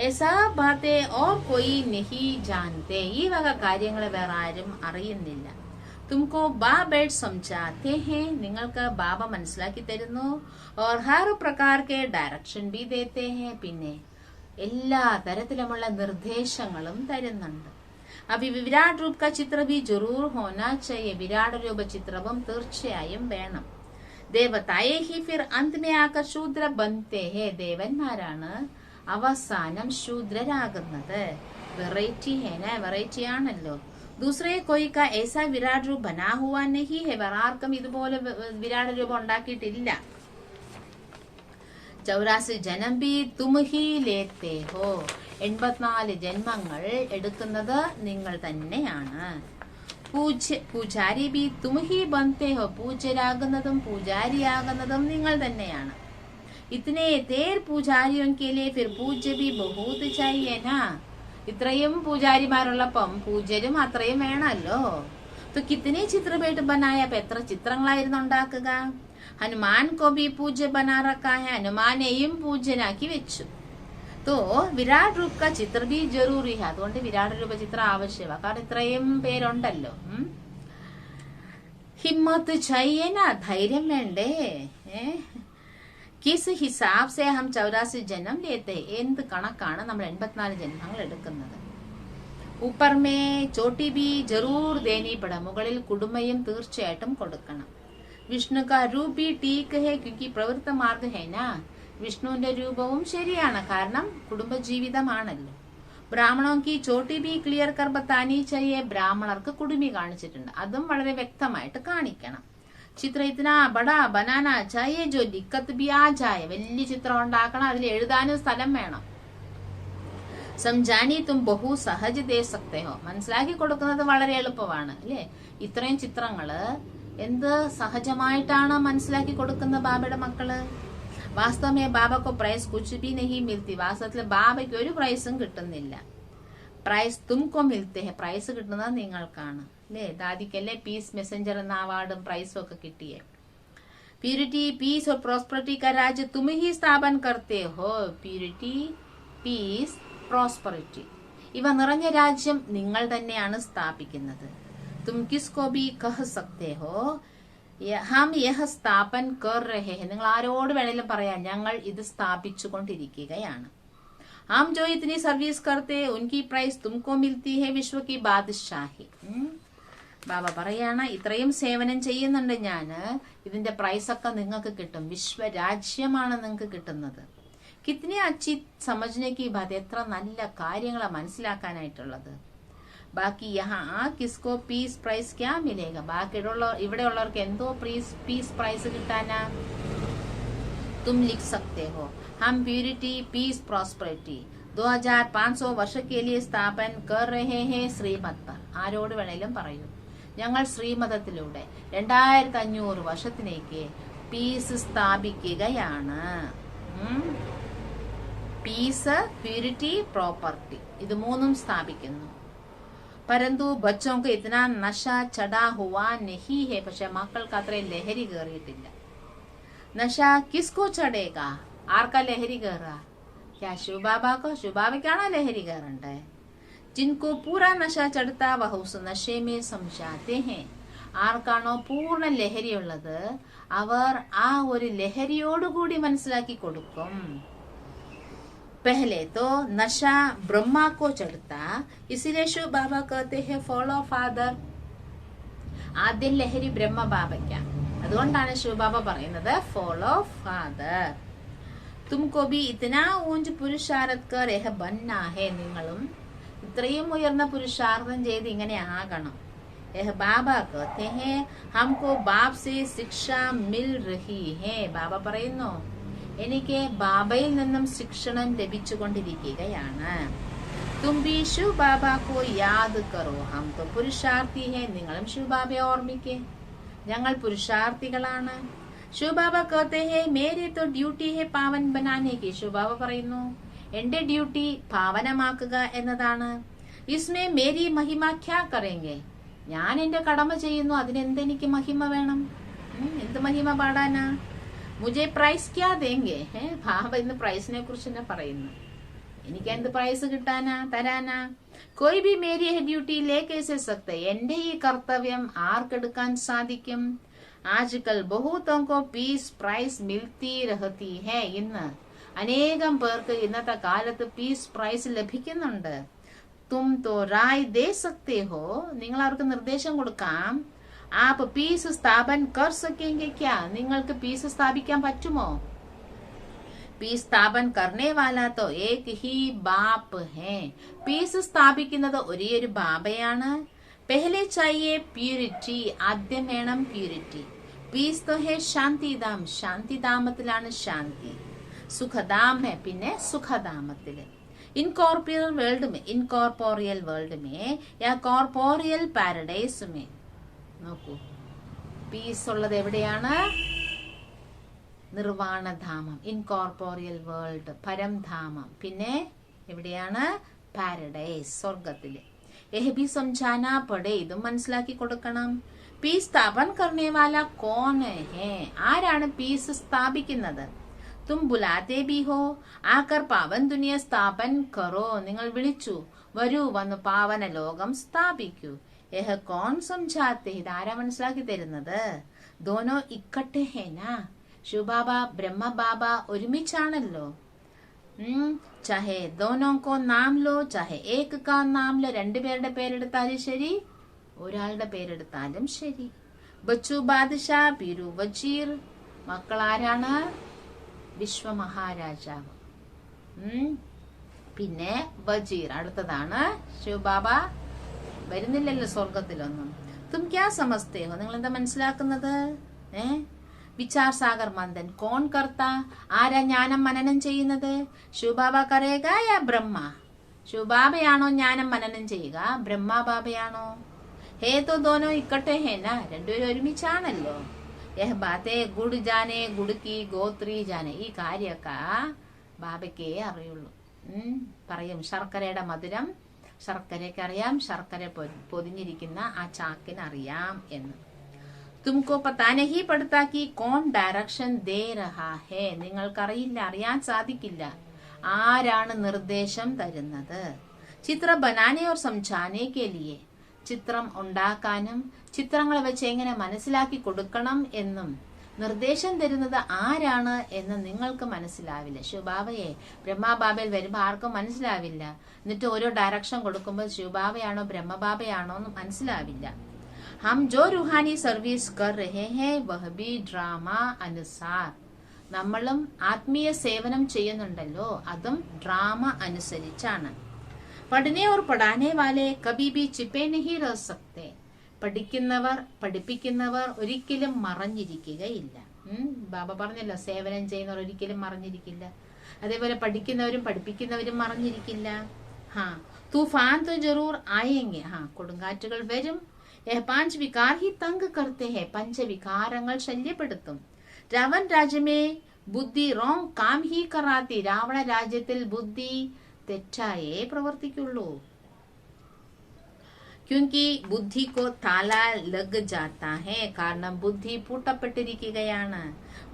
ऐसा बातें और कोई नहीं जानते, ഈ വക കാര്യങ്ങൾ വേറെ ആരും അറിയുന്നില്ല. तुमको बाबेट समझाते हैं, നിങ്ങൾക്ക് ബാബ മനസ്സിലാക്കി തരുന്നു. और हर प्रकार के डायरेक्शन भी देते हैं, പിന്നെ എല്ലാ തരത്തിലുമുള്ള നിർദ്ദേശങ്ങളും തരുന്നുണ്ട്. अभी विराट रूप का चित्र भी जरूर होना चाहिए, വിരാട് രൂപ ചിത്രവും തീർച്ചയായും വേണം. देवताएं ही फिर अंत में आकर शूद्र बनते हैं, ദേവന്മാരാണ് അവസാനം ശൂദ്രരാകുന്നത്. വെറൈറ്റി है ना, വെറൈറ്റി ആണല്ലോ. दूसरे कोई का ऐसा विराट रूप बना हुआ नहीं है, വേറെ ആർക്കും ഇതുപോലെ വിരാട് രൂപം ഉണ്ടാക്കിയിട്ടില്ല. 84 ജന്മം भी तुम ही लेते हो, 84 ജന്മങ്ങൾ എടുക്കുന്നത് നിങ്ങൾ തന്നെയാണ്. പൂജാരി भी तुम ही बनते हो, പൂജ്യരാകുന്നതും പൂജാരിയാകുന്നതും നിങ്ങൾ തന്നെയാണ്. इतने देर പൂജാരിयों के लिए फिर पूज्य भी बहुत चाहिए ना, ഇത്രയും പൂജാരിമാരുള്ളപ്പം പൂജ്യരും അത്രയും വേണമല്ലോ. तो कितने चित्रपेट बनाया, അപ്പൊ എത്ര ചിത്രങ്ങളായിരുന്നു ഉണ്ടാക്കുക. ഹനുമാൻ को भी पूज्य बना रखा है, ഹനുമാനെയും പൂജ്യനാക്കി വെച്ചു. तो विराट रूप का चित्र भी जरूरी है, അതുകൊണ്ട് വിരാട് രൂപ ചിത്രം ആവശ്യമാണ്, കാരണം ഇത്രയും പേരുണ്ടല്ലോ. ഹിമ്മത്ത് चाहिए ना, ധൈര്യം വേണ്ടേ. किस हिसाब से हम 84 जन्म लेते, എന്ത് കണക്കാണ് നമ്മൾ 84 ജന്മങ്ങൾ എടുക്കുന്നത്. ऊपर में चोटी भी जरूर देनी पड़ा, മുകളിൽ കുടുമയും തീർച്ചയായിട്ടും കൊടുക്കണം. വിഷ്ണു का रूप भी ठीक है क्योंकि प्रवृत्त मार्ग है ना, വിഷ്ണുവിന്റെ രൂപവും ശരിയാണ്, കാരണം കുടുംബജീവിതമാണല്ലോ. ബ്രാഹ്മണോं की चोटी भी क्लियर कर बतानी चाहिए, ബ്രാഹ്മണർക്ക് കുടുമി കാണിച്ചിട്ടുണ്ട്, അതും വളരെ വ്യക്തമായിട്ട് കാണിക്കണം. ചിത്ര ഇतना बड़ा बनाना चाहिए जो दिक्कत भी आ जाए, വലിയ ചിത്രം ഉണ്ടാക്കണം, അതിൽ എഴുതാനും സ്ഥലം വേണം. സംജാനി തും ബഹു സഹജ് ദേ സക്തേ ഹോ, മനസ്സിലാക്കി കൊടുക്കുന്നത് വളരെ എളുപ്പമാണ് അല്ലേ. ഇത്രയും ചിത്രങ്ങള് എന്ത് സഹജമായിട്ടാണ് മനസ്സിലാക്കി കൊടുക്കുന്ന ബാബയുടെ മക്കള്. വാസ്തവമേ ബാബക്കോ പ്രൈസ് കുച്ച് ബി നഹി മിൽത്തി, വാസ്തവത്തില് ബാബയ്ക്ക് ഒരു പ്രൈസും കിട്ടുന്നില്ല. പ്രൈസ് തുംകോ മിൽത്തെ ഹെ, പ്രൈസ് കിട്ടുന്നത് നിങ്ങൾക്കാണ് അല്ലേ. ദാദിക്കല്ലേ പീസ് മെസ്സഞ്ചർ എന്ന അവാർഡും പ്രൈസും ഒക്കെ കിട്ടിയേ. പ്യൂരിറ്റി പീസ് और प्रोस्पेरिटी का राज्य तुम ही स्थापन करते हो, പ്യൂരിറ്റി പീസ് പ്രോസ്പെറിറ്റി ഇവ നിറഞ്ഞ രാജ്യം നിങ്ങൾ തന്നെയാണ് സ്ഥാപിക്കുന്നത്. തും കിസ്കോ ബി കഹ സക്തേ ഹോ ഹം യഹ സ്ഥാപൻ കർ രഹേ ഹെ, നിങ്ങൾ ആരോട് വേണേലും പറയാം ഞങ്ങൾ ഇത് സ്ഥാപിച്ചു കൊണ്ടിരിക്കുകയാണ്. हम जो इतनी सर्विस करते उनकी प्राइस तुमको मिलती है, विश्व की बादशाही. ബാബ പറയാണ് ഇത്രയും സേവനം ചെയ്യുന്നുണ്ട് ഞാന്, ഇതിന്റെ പ്രൈസ് ഒക്കെ നിങ്ങൾക്ക് കിട്ടും, വിശ്വരാജ്യമാണ് നിങ്ങൾക്ക് കിട്ടുന്നത്. കിത്നി അച്ചി സമജ്നെ കി ബാത്, എത്ര നല്ല കാര്യങ്ങളാ മനസ്സിലാക്കാനായിട്ടുള്ളത്. ബാക്കി യഹാ ആ കിസ്കോ പീസ് പ്രൈസ് ക്യാ മിലേഗ, ബാക്കി ഇവിടെ ഉള്ളവർക്ക് എന്തോ പീസ് പ്രൈസ് കിട്ടാനാ. तुम लिख सकते हो हम प्यूरिटी पीस प्रॉस्पेरिटी 2500 वर्ष के लिए स्थापन कर रहे हैं श्रीमत पर. ആരോട് വേണേലും പറയൂ, ഞങ്ങൾ ശ്രീമതത്തിലൂടെ 2500 വർഷത്തിലേക്ക് പീസ് സ്ഥാപിക്കുകയാണ്. പീസ്, പ്യൂരിറ്റി, പ്രോപ്പർട്ടി, ഇത് മൂന്നും സ്ഥാപിക്കുന്നു. പരന്തു ബച്ചോക്ക് ഇतना നശ ചടാ ഹുവാ നഹി ഹെ, പക്ഷെ മക്കൾക്ക് അത്രയും ലഹരി കയറിയിട്ടില്ല. नशा किसको चढ़ेगा, ആർക്കാ ലഹരി കയറുക. क्या शिव बाबा को, शिव बाबയ്ക്കാണോ ലഹരി കയറണ്ടേ. जिनको पूरा नशा चढ़ता वह उस नशे में समझाते हैं, ആർക്കാണോ പൂർണ്ണ ലഹരിയുള്ളത് അവർ ആ ഒരു ലഹരിയോടുകൂടി മനസ്സിലാക്കി കൊടുക്കും. पहले तो नशा ब्रह्मा को चढ़ता, इसलिए शिव बाबा कहते हैं फॉलो फादर. ആദ്യം ലഹരി ബ്രഹ്മ ബാബയ്ക്കാണ്, അതുകൊണ്ടാണ് ശിവബാബ പറയുന്നത് ഫോളോ ഫാദർ. തുംകോ ഭി ഇത്തനാ ഊഞ്ച് പുരുഷാരത് കർ യഹ ബന്നാ ഹേ, നിങ്ങളും ഇത്രയും ഉയർന്ന പുരുഷാർത്ഥം ചെയ്ത് ഇങ്ങനെ ആകണം. യഹ ബാബ കഹത്തെ ഹേ ഹംകോ ബാപ് സേ ശിക്ഷ മിൽ രഹി ഹേ, ബാബ പറയുന്നു എനിക്ക് ബാബയിൽ നിന്നും ശിക്ഷണം ലഭിച്ചുകൊണ്ടിരിക്കുകയാണ്. തും ഭി ശിവ് ബാബ കോ യാദ് കറോ, ഹം തോ പുരുഷാർത്ഥി ഹേ, നിങ്ങളും ശിവ് ബാബയെ ഓർമ്മിക്കേ, ഞങ്ങൾ പുരുഷാർത്ഥികളാണ്. ശിവ് ബാബ കഹത്തെ ഹേ മേരി തോ ഡ്യൂട്ടി ഹേ പാവൻ ബനാനെ കി, ശിവ് ബാബ പറയുന്നു എന്റെ ഡ്യൂട്ടി പാവനമാക്കുക എന്നതാണ്. ഇസ്മേ മേരി മഹിമ ക്യാ കറേങ്കെ, ഞാൻ എന്റെ കടമ ചെയ്യുന്നു, അതിനെന്തെനിക്ക് മഹിമ വേണം? എന്ത് മഹിമ പാടാനാ? മുജെ പ്രൈസ് ക്യാ ദേങ്കെ, ബാബ ഇന്ന് പ്രൈസിനെ കുറിച്ച് തന്നെ പറയുന്നു. എനിക്ക് എന്ത് പ്രൈസ് കിട്ടാനാ, തരാനാ? കോയി ബി മേരി ഹെ ഡ്യൂട്ടി ലേ കേസെ സക്തെ, എന്റെ ഈ കർത്തവ്യം ആർക്കെടുക്കാൻ സാധിക്കും? ആജ്കൽ ബഹുതോങ്കോ പീസ് പ്രൈസ് മിൽത്തി രഹത്തി ഹേ, ഇന്ന് അനേകം പേർക്ക് ഇന്നത്തെ കാലത്ത് പീസ് പ്രൈസ് ലഭിക്കുന്നുണ്ട്. തും തോ റായ് ദേ സക്തേ ഹോ, നിങ്ങൾ അവർക്ക് നിർദ്ദേശം കൊടുക്കാം. ആപ് പീസ് സ്ഥാപൻ കർ സക്കേംഗെ ക്യാ, നിങ്ങൾക്ക് പീസ് സ്ഥാപിക്കാൻ പറ്റുമോ? പീസ് സ്ഥാപൻ കർണേ വാലാ തോ ഏക് ഹി ബാപ്പ് ഹേ, പീസ് സ്ഥാപിക്കുന്നത് ഒരേയൊരു ബാബയാണ്. പെഹ്ലെ ചാഹിയേ പ്യൂരിറ്റി, ആദ്യം വേണം പ്യൂരിറ്റി. പീസ് തോ ഹേ ശാന്തിധാം, ശാന്തിധാമത്തിലാണ് ശാന്തി. സുഖധാം ഹെ, പിന്നെ സുഖധാമത്തില്. इनकॉर्पोरियल वर्ल्ड में या कॉर्पोरियल പാരഡൈസ് में നോക്കൂ, പീസ് ഉള്ളത് എവിടെയാണ്? നിർവാണധാമം, ഇൻകോർപ്പോറിയൽ വേൾഡ് പരംധാമം. പിന്നെ എവിടെയാണ്? പാരഡൈസ്, സ്വർഗത്തില്. യഹ് ഭി സംജാനാ പടേ, ഇതും മനസ്സിലാക്കി കൊടുക്കണം. പീസ് സ്ഥാപൻ കർണേ വാല കോൺ ഹേ, ആരാണ് പീസ് സ്ഥാപിക്കുന്നത്? തും ബുലാത്തെ ബി ഹോ ആകർ പാവൻ ദുനിയ സ്ഥാപൻ കറോ, നിങ്ങൾ വിളിച്ചു വരൂ, വന്ന് പാവന ലോകം സ്ഥാപിക്കൂ. യഹ് കോൺ സംജാത്തെ, ഇതാരാ മനസ്സിലാക്കി തരുന്നത്? ദോനോ ഇക്കട്ടെ ഹേനാ, ശിവബാബ ബ്രഹ്മബാബ ഒരുമിച്ചാണല്ലോ. ചാഹെ ദോനോ കോ നാം ലോ, ചാഹെ ഏക് കാ നാം ലോ, രണ്ടുപേരുടെ പേരെടുത്താലും ശരി, ഒരാളുടെ പേരെടുത്താലും ശരി. ബച്ചു ബാദ്ഷാ, ബീരു വജീർ, മക്കൾ ആരാണ്? വിശ്വമഹാരാജാവ്. പിന്നെ വജീർ, അടുത്തതാണ് ശിവബാബ. വരുന്നില്ലല്ലോ സ്വർഗത്തിലൊന്നും. തും ക്യാ സമസ്തേ ഹോ, നിങ്ങൾ എന്താ മനസ്സിലാക്കുന്നത്? വിചാർ സാഗർ മന്ദൻ കോൺ കർത്ത, ആരാ ജ്ഞാനം മനനം ചെയ്യുന്നത്? ശിവബാബ കരേഗ യാ ബ്രഹ്മ, ശിവബാബയാണോ ജ്ഞാനം മനനം ചെയ്യുക? ബ്രഹ്മബാബയാണോ? ഹേ തോ ദോനോ ഇക്കട്ടെ ഹേന, രണ്ടുപേരും ഒരുമിച്ചാണല്ലോ. യഹ് ബാത്തെ ഗുഡ് ജാനെ ഗുഡ് കി ഗോത്രി ജാനെ, ഈ കാര്യമൊക്കെ ബാബയ്ക്കേ അറിയുള്ളൂ. പറയും ശർക്കരയുടെ മധുരം ശർക്കരയ്ക്ക് അറിയാം, ശർക്കര പൊതിഞ്ഞിരിക്കുന്ന ആ ചാക്കിന് അറിയാം എന്ന്. തുംകോ പതാ നഹീ പഡ്താ കി കോൺ ഡയറക്ഷൻ ദേ രഹാ ഹേ, നിങ്ങൾക്കറിയില്ല, അറിയാൻ സാധിക്കില്ല ആരാണ് നിർദ്ദേശം തരുന്നത്. ചിത്ര ബനാനെ ഓർ സംജാനെ കെ ലിയേ, ചിത്രം ഉണ്ടാക്കാനും ചിത്രങ്ങൾ വെച്ച് എങ്ങനെ മനസ്സിലാക്കി കൊടുക്കണം എന്നും നിർദ്ദേശം തരുന്നത് ആരാണ് എന്ന് നിങ്ങൾക്ക് മനസ്സിലാവില്ല. ശിവബാബയെ ബ്രഹ്മബാബയിൽ വരുമ്പോൾ ആർക്കും മനസ്സിലാവില്ല. എന്നിട്ട് ഓരോ ഡയറക്ഷൻ കൊടുക്കുമ്പോൾ ശിവബാബയാണോ ബ്രഹ്മബാബയാണോ എന്ന് മനസ്സിലാവില്ല. ഹം ജോ റുഹാനി സർവീസ് കർ രഹേ ഹേ വഹ് ബി ഡ്രാമ അനുസാർ, നമ്മളും ആത്മീയ സേവനം ചെയ്യുന്നുണ്ടല്ലോ, അതും ഡ്രാമ അനുസരിച്ചാണ്. പഠനേ ഓർ പഠാനേ വാലേ കബി ബി ചിപ്പേ നഹീ രഹ സക്തേ, പഠിക്കുന്നവർ പഠിപ്പിക്കുന്നവർ ഒരിക്കലും മറഞ്ഞിരിക്കുകയില്ല. ബാബ പറഞ്ഞല്ലോ, സേവനം ചെയ്യുന്നവർ ഒരിക്കലും മറഞ്ഞിരിക്കില്ല. അതേപോലെ പഠിക്കുന്നവരും പഠിപ്പിക്കുന്നവരും മറഞ്ഞിരിക്കില്ല. തൂഫാൻ തോ ജറൂർ ആയെങ്കെ, കൊടുങ്കാറ്റുകൾ വരും. പാഞ്ച് വികാർ ഹി തങ്ക് കർത്തേ ഹേ, പഞ്ചവികാരങ്ങൾ ശല്യപ്പെടുത്തും. രാവൺ രാജ്യമേ ബുദ്ധി റോങ് കാം ഹി കറാത്തി, രാവണ രാജ്യത്തിൽ ബുദ്ധി തെറ്റായേ പ്രവർത്തിക്കുള്ളൂ. ക്യൂങ്കി ബുദ്ധി കോ താല ലഗ് ജാത്താ ഹേ, കാരണം ബുദ്ധി പൂട്ടപ്പെട്ടിരിക്കുകയാണ്.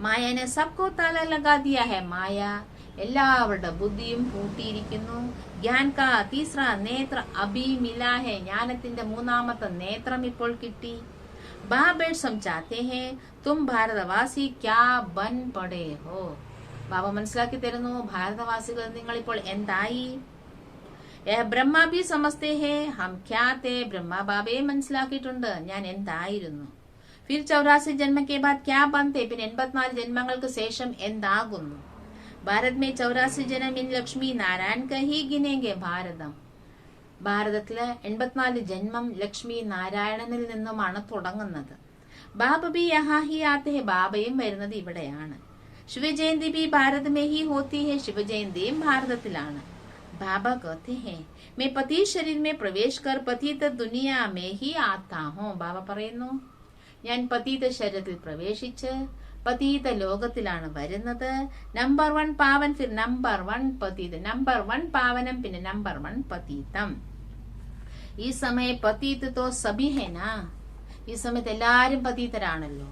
മായനെ സബ്കോ താല ലഗാ ദിയാ ഹേ, മായ എല്ലാവരുടെ ബുദ്ധിയും പൂട്ടിയിരിക്കുന്നു. ജ്ഞാൻ കാ തീസ്ര നേത്ര അഭി മിലാ ഹേ, ജ്ഞാനത്തിന്റെ മൂന്നാമത്തെ നേത്രം ഇപ്പോൾ കിട്ടി. ബാബേ സംജാത്തെ ഹേ തും ഭാരതവാസി ക്യാ ബൻ പടേ ഹോ, ബാബ മനസ്സിലാക്കി തരുന്നു, ഭാരതവാസികൾ നിങ്ങൾ ഇപ്പോൾ എന്തായി. ബ്രഹ്മ ബി സമസ്തേ ഹേ ഹം ക്യാ തേ, ബ്രഹ്മ ബാബയെ മനസ്സിലാക്കിയിട്ടുണ്ട് ഞാൻ എന്തായിരുന്നു. ഫിർ 84 ജന്മ കെ ബാദ് ക്യാ ബൻതേ, പിന്നെ 84 ജന്മങ്ങൾക്ക് ശേഷം എന്താകുന്നു. ഭാരത് മേ 84 ജനം ഇൻ ലക്ഷ്മി നാരായൺ കഹി ഗിനേങ്കെ ഭാരതം. ഭാരതത്തിലെ 84 ജന്മം ലക്ഷ്മി നാരായണനിൽ നിന്നുമാണ് തുടങ്ങുന്നത്. ബാബ ബി യഹാ ഹി ആത്തെ ഹെ, ബാബയും വരുന്നത് ഇവിടെയാണ്. ശിവജയന്തി ബി ഭാരത് മേ ഹി ഹോത്തി ഹെ, ശിവജയന്തിയും ഭാരതത്തിലാണ്. ബാബ कहते हैं मैं पति शरीर में प्रवेश कर पतित दुनिया में ही आता हूँ. ബാബ പറയുന്നു, ഞാൻ പതീത ശരീരത്തിൽ പ്രവേശിച്ച് പതീത ലോകത്തിലാണ് വരുന്നത്. നമ്പർ 1 പാവൻ, ഫിർ നമ്പർ 1 പതീത. നമ്പർ 1 പാവനം, പിന്നെ നമ്പർ 1 പതീതം. ഈ സമയം പതീത് തോ സഭി ഹെ നാ, ഈ സമയത്ത് എല്ലാരും പതീതരാണല്ലോ.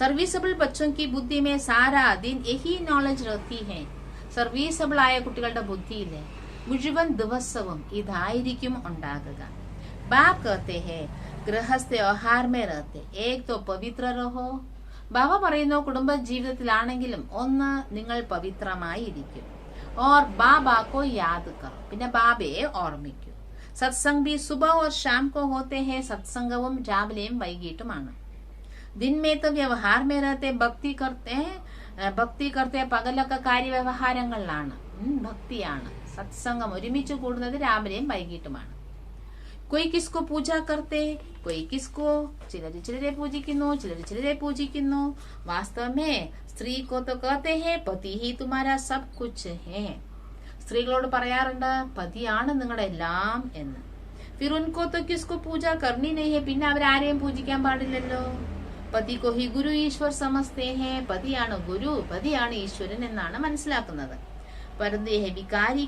സർവീസബിൾ ബച്ചോं की बुद्धि में सारा दिन यही नॉलेज रहती है. സർവീസബിൾ ആയ കുട്ടികളുടെ ബുദ്ധിയിലെ മുഴുവൻ ദിവസവും ഇതായിരിക്കും ഉണ്ടാകുക. ബാബ് कहते हैं ഗൃഹസ്ഥ വ്യവഹാർ മേ रहते एक तो पवित्र रहो. ബാബ പറയുന്നു, കുടുംബ ജീവിതത്തിലാണെങ്കിലും ഒന്ന് നിങ്ങൾ പവിത്രമായിരിക്കും. और बाबा को याद करो, പിന്നെ ബാബയെ ഓർമ്മിക്കൂ. സത്സംഗ് भी सुबह और शाम को होते हैं. സത്സംഗവും രാവിലെയും വൈകിട്ടുമാണ്. दिन में तो व्यवहार में रहते भक्ति करते हैं. ഭക്തി കർത്തേ പകലൊക്കെ കാര്യവ്യവഹാരങ്ങളിലാണ്, ഭക്തിയാണ്. സത്സംഗം ഒരുമിച്ച് കൂടുന്നത് രാവിലെയും വൈകിട്ടുമാണ്. കൊയ് കിസ്കോ പൂജ കർത്തേ, കൊയ് കിസ്കോ, ചിലരെ പൂജിക്കുന്നു, ചിലരെ പൂജിക്കുന്നു. വാസ്തവമേ സ്ത്രീ കോ തോ കഹത്തെ ഹേ പതി ഹി തുമാരാ സബ് കുച്ച് ഹേ. സ്ത്രീകളോട് പറയാറുണ്ട്, പതിയാണ് നിങ്ങളുടെ എല്ലാം എന്ന്. ഫിർ ഉൻകോ തോ കിസ്കോ പൂജ കർണി നഹി ഹേ, പിന്നെ അവരാരെയും പൂജിക്കാൻ പാടില്ലല്ലോ. പതി കോ ഹി ഗുരു ഈശ്വർ സമസ്തേ ഹേ, പതിയാണ് ഗുരു, പതിയാണ് ഈശ്വരൻ എന്നാണ് മനസ്സിലാക്കുന്നത്. परंतु यह विकारी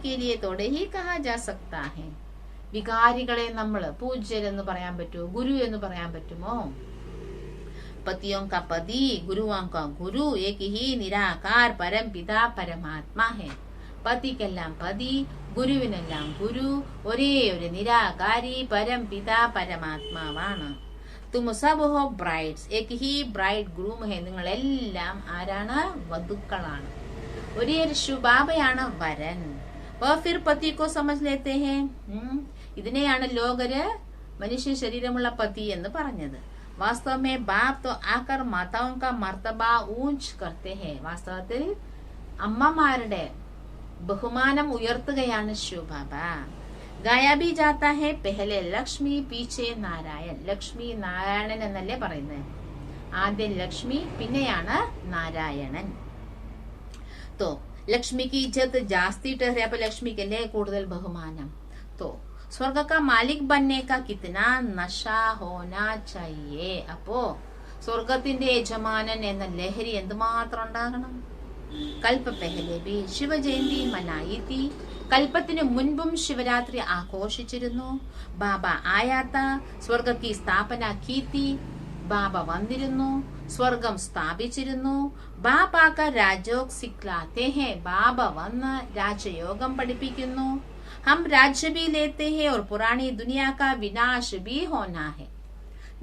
के लिए थोड़े ही कहा जा सकता है. വികാരികളെ നമ്മൾ പൂജ്യരെന്ന് പറയാൻ പറ്റുമോ, ഗുരു എന്ന് പറയാൻ പറ്റുമോ? पतियों का पति, गुरुओं का गुरु एक ही निराकार परम पिता परमात्मा है. പതിക്കെല്ലാം പതി, ഗുരുവിനെല്ലാം ഗുരു, ഒരേ ഒരു നിരാകാരി പരം പിതാ പരമാത്മാവാണ്. തും സബ് ഹോ ബ്രൈഡ്സ്, ഏക് ഹി ബ്രൈഡ് ഗ്രൂം ഹെ. നിങ്ങളെല്ലാം ആരാണ്? വധുക്കളാണ്. ഒരേ ഒരു ശുബാബയാണ് വരൻ. ഫിർ പതി കോ സമജ് ലേത്തെ ഹെ. ഇതിനെയാണ് ലോകര് മനുഷ്യ ശരീരമുള്ള പതി എന്ന് പറഞ്ഞത്. വാസ്തവമേ ബാപ് തോ ആകർ മാതാओं का മർത്തബ ഊഞ്ച് करते हैं. വാസ്തവത്തിൽ അമ്മമാരുടെ ബഹുമാനം ഉയർത്തുകയാണ് ശിവബാബ. ഗായാ ഭി ജാതാ ഹെ പെഹലെ ലക്ഷ്മി പീछे നാരായൺ. ലക്ഷ്മി നാരായണൻ എന്നല്ലേ പറയുന്നത്. ആദ്യം ലക്ഷ്മി, പിന്നെയാണ് നാരായണൻ. तो लक्ष्मी की इज्जत जास्ती ठहरे. अപ്പൊ ലക്ഷ്മിക്കല്ലേ കൂടുതൽ ബഹുമാനം. तो स्वर्ग का मालिक बनने का कितना नशा होना चाहिए. അപ്പോ സ്വർഗത്തിന്റെ യജമാനൻ എന്ന ലഹരി എന്തുമാത്രം ഉണ്ടാകണം. കൽപ്പ പെഹലെ ബി ശിവ ജയന്തി മനായി തീ. കൽപ്പത്തിന് മുൻപും ശിവരാത്രി ആഘോഷിച്ചിരുന്നു. ബാബ ആയാത്ത സ്വർഗ की स्थापना की थी. ബാബ വന്നിരുന്നു, സ്വർഗം സ്ഥാപിച്ചിരുന്നു. ബാബാക്ക രാജോഗ് സിഖ്ലാത്തെ ഹെ. ബാബ വന്ന് രാജയോഗം പഠിപ്പിക്കുന്നു. ഹം രാജ്യ ഭി ലേത്തെ ഹെ और पुरानी दुनिया का विनाश भी होना है.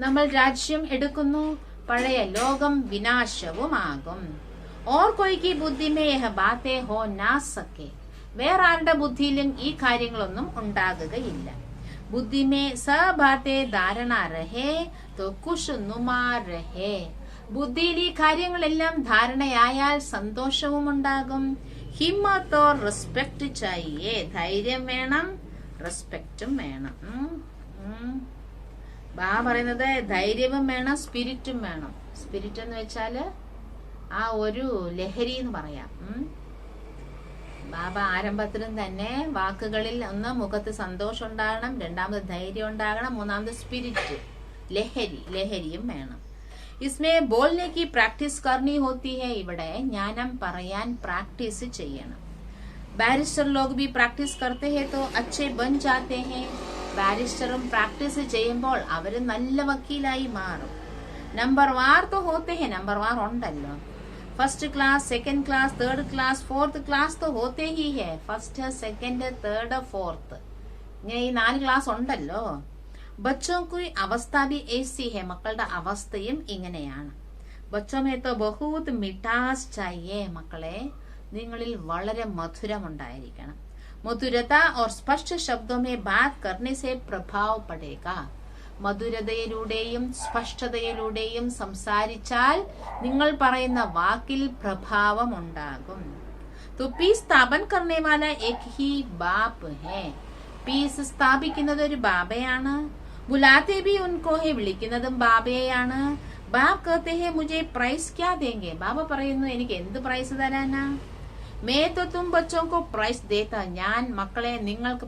നമ്മൾ രാജ്യം എടുക്കുന്നു, പഴയ ലോകം വിനാശവുമാകും. और कोई की बुद्धि में यह बातें हो ना सके. വേറെ ആരുടെ ബുദ്ധിയിലും ഈ കാര്യങ്ങളൊന്നും ഉണ്ടാകുകയില്ല. बुद्धि में सब बातें धारणा रहे तो कुछ नुमा रहे. ബുദ്ധിയിൽ ഈ കാര്യങ്ങളെല്ലാം ധാരണയായാൽ സന്തോഷവും ഉണ്ടാകും. ഹിമ്മത്ത് ഓർ റെസ്പെക്ട് ചായേ. ധൈര്യം വേണം, റെസ്പെക്റ്റും വേണം. ബാ പറയുന്നത് ധൈര്യവും വേണം, സ്പിരിറ്റും വേണം. സ്പിരിറ്റ് എന്ന് വെച്ചാല് ആ ഒരു ലഹരി എന്ന് പറയാം. ബാബ ആരംഭത്തിലും തന്നെ വാക്കുകളിൽ ഒന്ന് മുഖത്ത് സന്തോഷം ഉണ്ടാകണം, രണ്ടാമത് ധൈര്യം ഉണ്ടാകണം, മൂന്നാമത് സ്പിരിറ്റ് ലഹരിയും വേണം. इसमें बोलने की प्रैक्टिस करनी होती है. ഇവിടെ ജ്ഞാനം പറയാൻ പ്രാക്ടീസ് ചെയ്യണം. ബാരിസ്റ്റർ लोग भी प्रैक्टिस करते हैं तो अच्छे बन जाते हैं. ബാരിസ്റ്ററും പ്രാക്ടീസ് ചെയ്യുമ്പോൾ അവര് നല്ല വക്കീലായി മാറും. നമ്പർ വാർ तो होते हैं. നമ്പർ വാർ ഉണ്ടല്ലോ. First class, second class, third class, fourth class तो होते ही है. ഫസ്റ്റ്, സെക്കൻഡ്, തേർഡ്, ഫോർത്ത്, ഇങ്ങനെ ഈ 4 ക്ലാസ് ഉണ്ടല്ലോ. बच्चों की अवस्था भी ऐसी है. മക്കളുടെ അവസ്ഥയും ഇങ്ങനെയാണ്. बच्चों में तो बहुत मिठास चाहिए. മക്കളെ, നിങ്ങളിൽ വളരെ മധുരം ഉണ്ടായിരിക്കണം. मधुरता और स्पष्ट शब्दों में बात करने से प्रभाव पड़ेगा. മധുരതയിലൂടെയും സ്പഷ്ടതയിലൂടെയും സംസാരിച്ചാൽ നിങ്ങൾ പറയുന്ന വാക്കിൽ പ്രഭാവം ഉണ്ടാകും. तो पीस സ്ഥാപൻ करने वाला एक ही बाप है. പീസ് സ്ഥാപിക്കുന്നത് ഒരു ബാബയാണ്. ബുലാത്തെ भी उनको है, വിളിക്കുന്നതും ബാബയെയാണ്. ബാബ് कहते हैं मुझे प्राइस क्या देंगे. ബാബ പറയുന്നു എനിക്ക് എന്ത് പ്രൈസ് തരാനാ. मैं तो तुम बच्चों को प्राइस देता. ഞാൻ മക്കളെ നിങ്ങൾക്ക്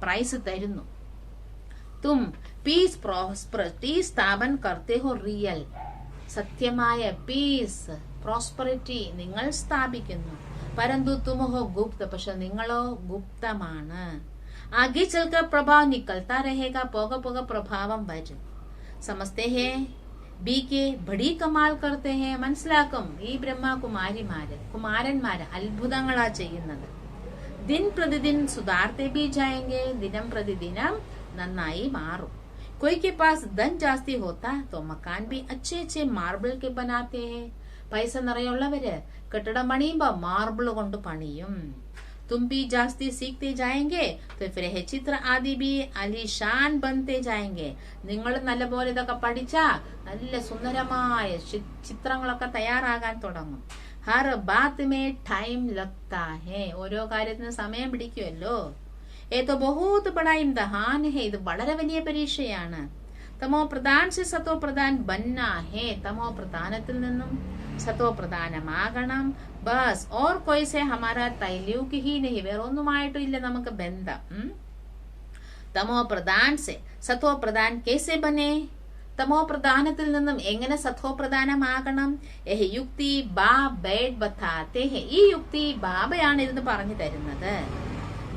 പ്രൈസ് തരുന്നു. तुम पीस प्रोस्पेरिटी സ്ഥാപൻ करते हो रियल. സത്യമായ പീസ് പ്രോസ്പെറിറ്റി നിങ്ങൾ സ്ഥാപിക്കുന്നു. परंतु तुम हो गुप्त. പക്ഷെ നിങ്ങളോ ഗുപ്തമാണ്. आगे चलकर प्रभाव निकलता रहेगा. പോക പോക പ്രഭാവം വരും. समझते हैं बी के बड़ी कमाल करते हैं. മനസ്സിലാക്കും ഈ കുമാരന്മാര് അത്ഭുതങ്ങളാ ചെയ്യുന്നത്. दिन प्रतिदिन सुधारते भी जाएंगे. ദിനം പ്രതിദിനം നന്നായി മാറും. कोई के पास धन जास्ती होता तो मकान भी अच्छे अच्छे मार्बल के बनाते हैं. പൈസ നിറയുള്ളവര് കെട്ടിടം പണിയുമ്പോ മാർബിൾ കൊണ്ട് പണിയും. तुम भी जास्ती सीखते जाएंगे तो फिर चित्र आदि भी आलीशान बनते जाएंगे. നിങ്ങൾ നല്ലപോലെ ഇതൊക്കെ പഠിച്ചാ നല്ല സുന്ദരമായ ചിത്രങ്ങളൊക്കെ തയ്യാറാകാൻ തുടങ്ങും. ഹർ ബാത് മേ ടൈം ലഗ്താ ഹേ. ഓരോ കാര്യത്തിന് സമയം പിടിക്കുമല്ലോ. ഏതോ ബഹുത് ബഡാ ഇംതിഹാൻ ഹേ. ഇത് വളരെ വലിയ പരീക്ഷയാണ്. തമോ പ്രധാൻ സെ സതോ പ്രധാൻ ബന്നാ ഹേ. തമോ പ്രധാനത്തിൽ നിന്നും സതോ പ്രധാനമാകണം. ബസ് ഓർ കോയി സെ ഹമാരാ തൈലൂക്ക് ഹി നഹി. വേറൊന്നുമായിട്ടും ഇല്ല നമുക്ക് ബന്ധം. തമോ പ്രധാൻ സെ സതോ പ്രധാൻ കേസെ ബനെ. തമോ പ്രധാനത്തിൽ നിന്നും എങ്ങനെ സതോ പ്രധാനമാകണം. യഹ് യുക്തി ബാബ് ബൈഠ് ബതാത്തെ ഹെ. ഈ യുക്തി ബാബയാണ് ഇരുന്ന് പറഞ്ഞു തരുന്നത്.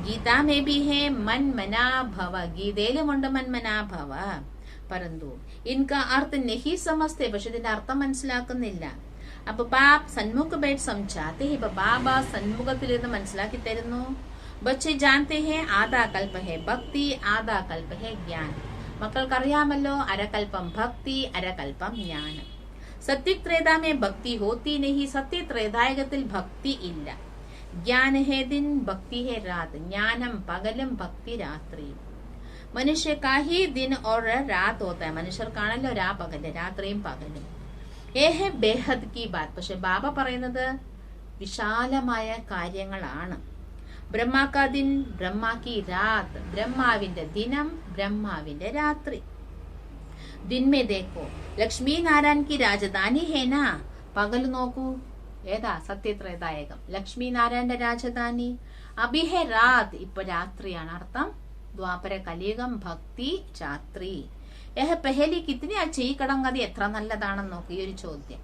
ഗീതാ മേ ബി ഹേ മൻ മനാ ഭവ. ഗീതയിലുമുണ്ട് മൻ മനാ ഭവ. परंतु इनका अर्थ नहीं समझते. പക്ഷെ ഇതിന്റെ അർത്ഥം മനസ്സിലാക്കുന്നില്ല. അപ്പൊ ബാബ് സന്മുഖ ബൈഠ് സംജാത്തെ ഹെ. ബാബ സന്മുഖത്തിലിരുന്ന് മനസ്സിലാക്കി തരുന്നു. ബच्चे जानते हैं आधा कल्प है भक्ति, आधा कल्प है ज्ञान. മക്കൾക്കറിയാമല്ലോ അരകൽപ്പം ഭക്തി, അരകൽപ്പം ജ്ഞാനം. സത്യത്രേതാ മേ ഭക്തി ഹോത്തി നഹി. സത്യത്രേതായകത്തിൽ ഭക്തി ഇല്ല. ज्ञान है दिन, भक्ति है रात. ജ്ഞാനം പകലും, ഭക്തി രാത്രിയും. മനുഷ്യ का ही दिन और रात होता है. മനുഷ്യർക്കാണല്ലോ പകല്, രാത്രിയും പകലും. ഏഹ് ബേഹദ് की बात. പക്ഷെ ബാബ പറയുന്നത് വിശാലമായ കാര്യങ്ങളാണ്. ബ്രഹ്മാ കാ ദിൻ, ബ്രഹ്മാ की रात. ബ്രഹ്മാവിന്റെ ദിനം, ബ്രഹ്മാവിന്റെ രാത്രി. दिन में देखो ലക്ഷ്മി നാരായൺ की राजधानी है ना. പകല് നോക്കൂ, ഏതാ സത്യത്രേതായകം, ലക്ഷ്മി നാരായണന്റെ രാജധാനി. അഭി ഹെ രാത്, ഇപ്പൊ രാത്രിയാണ്. അർത്ഥം ദ്വാപര കലിയുഗം, ഭക്തി രാത്രി. യഹ് പെഹലി കിത്തനി അച്ഛ. ഈ കടങ്കഥ എത്ര നല്ലതാണെന്ന് നോക്ക്. ഈ ഒരു ചോദ്യം.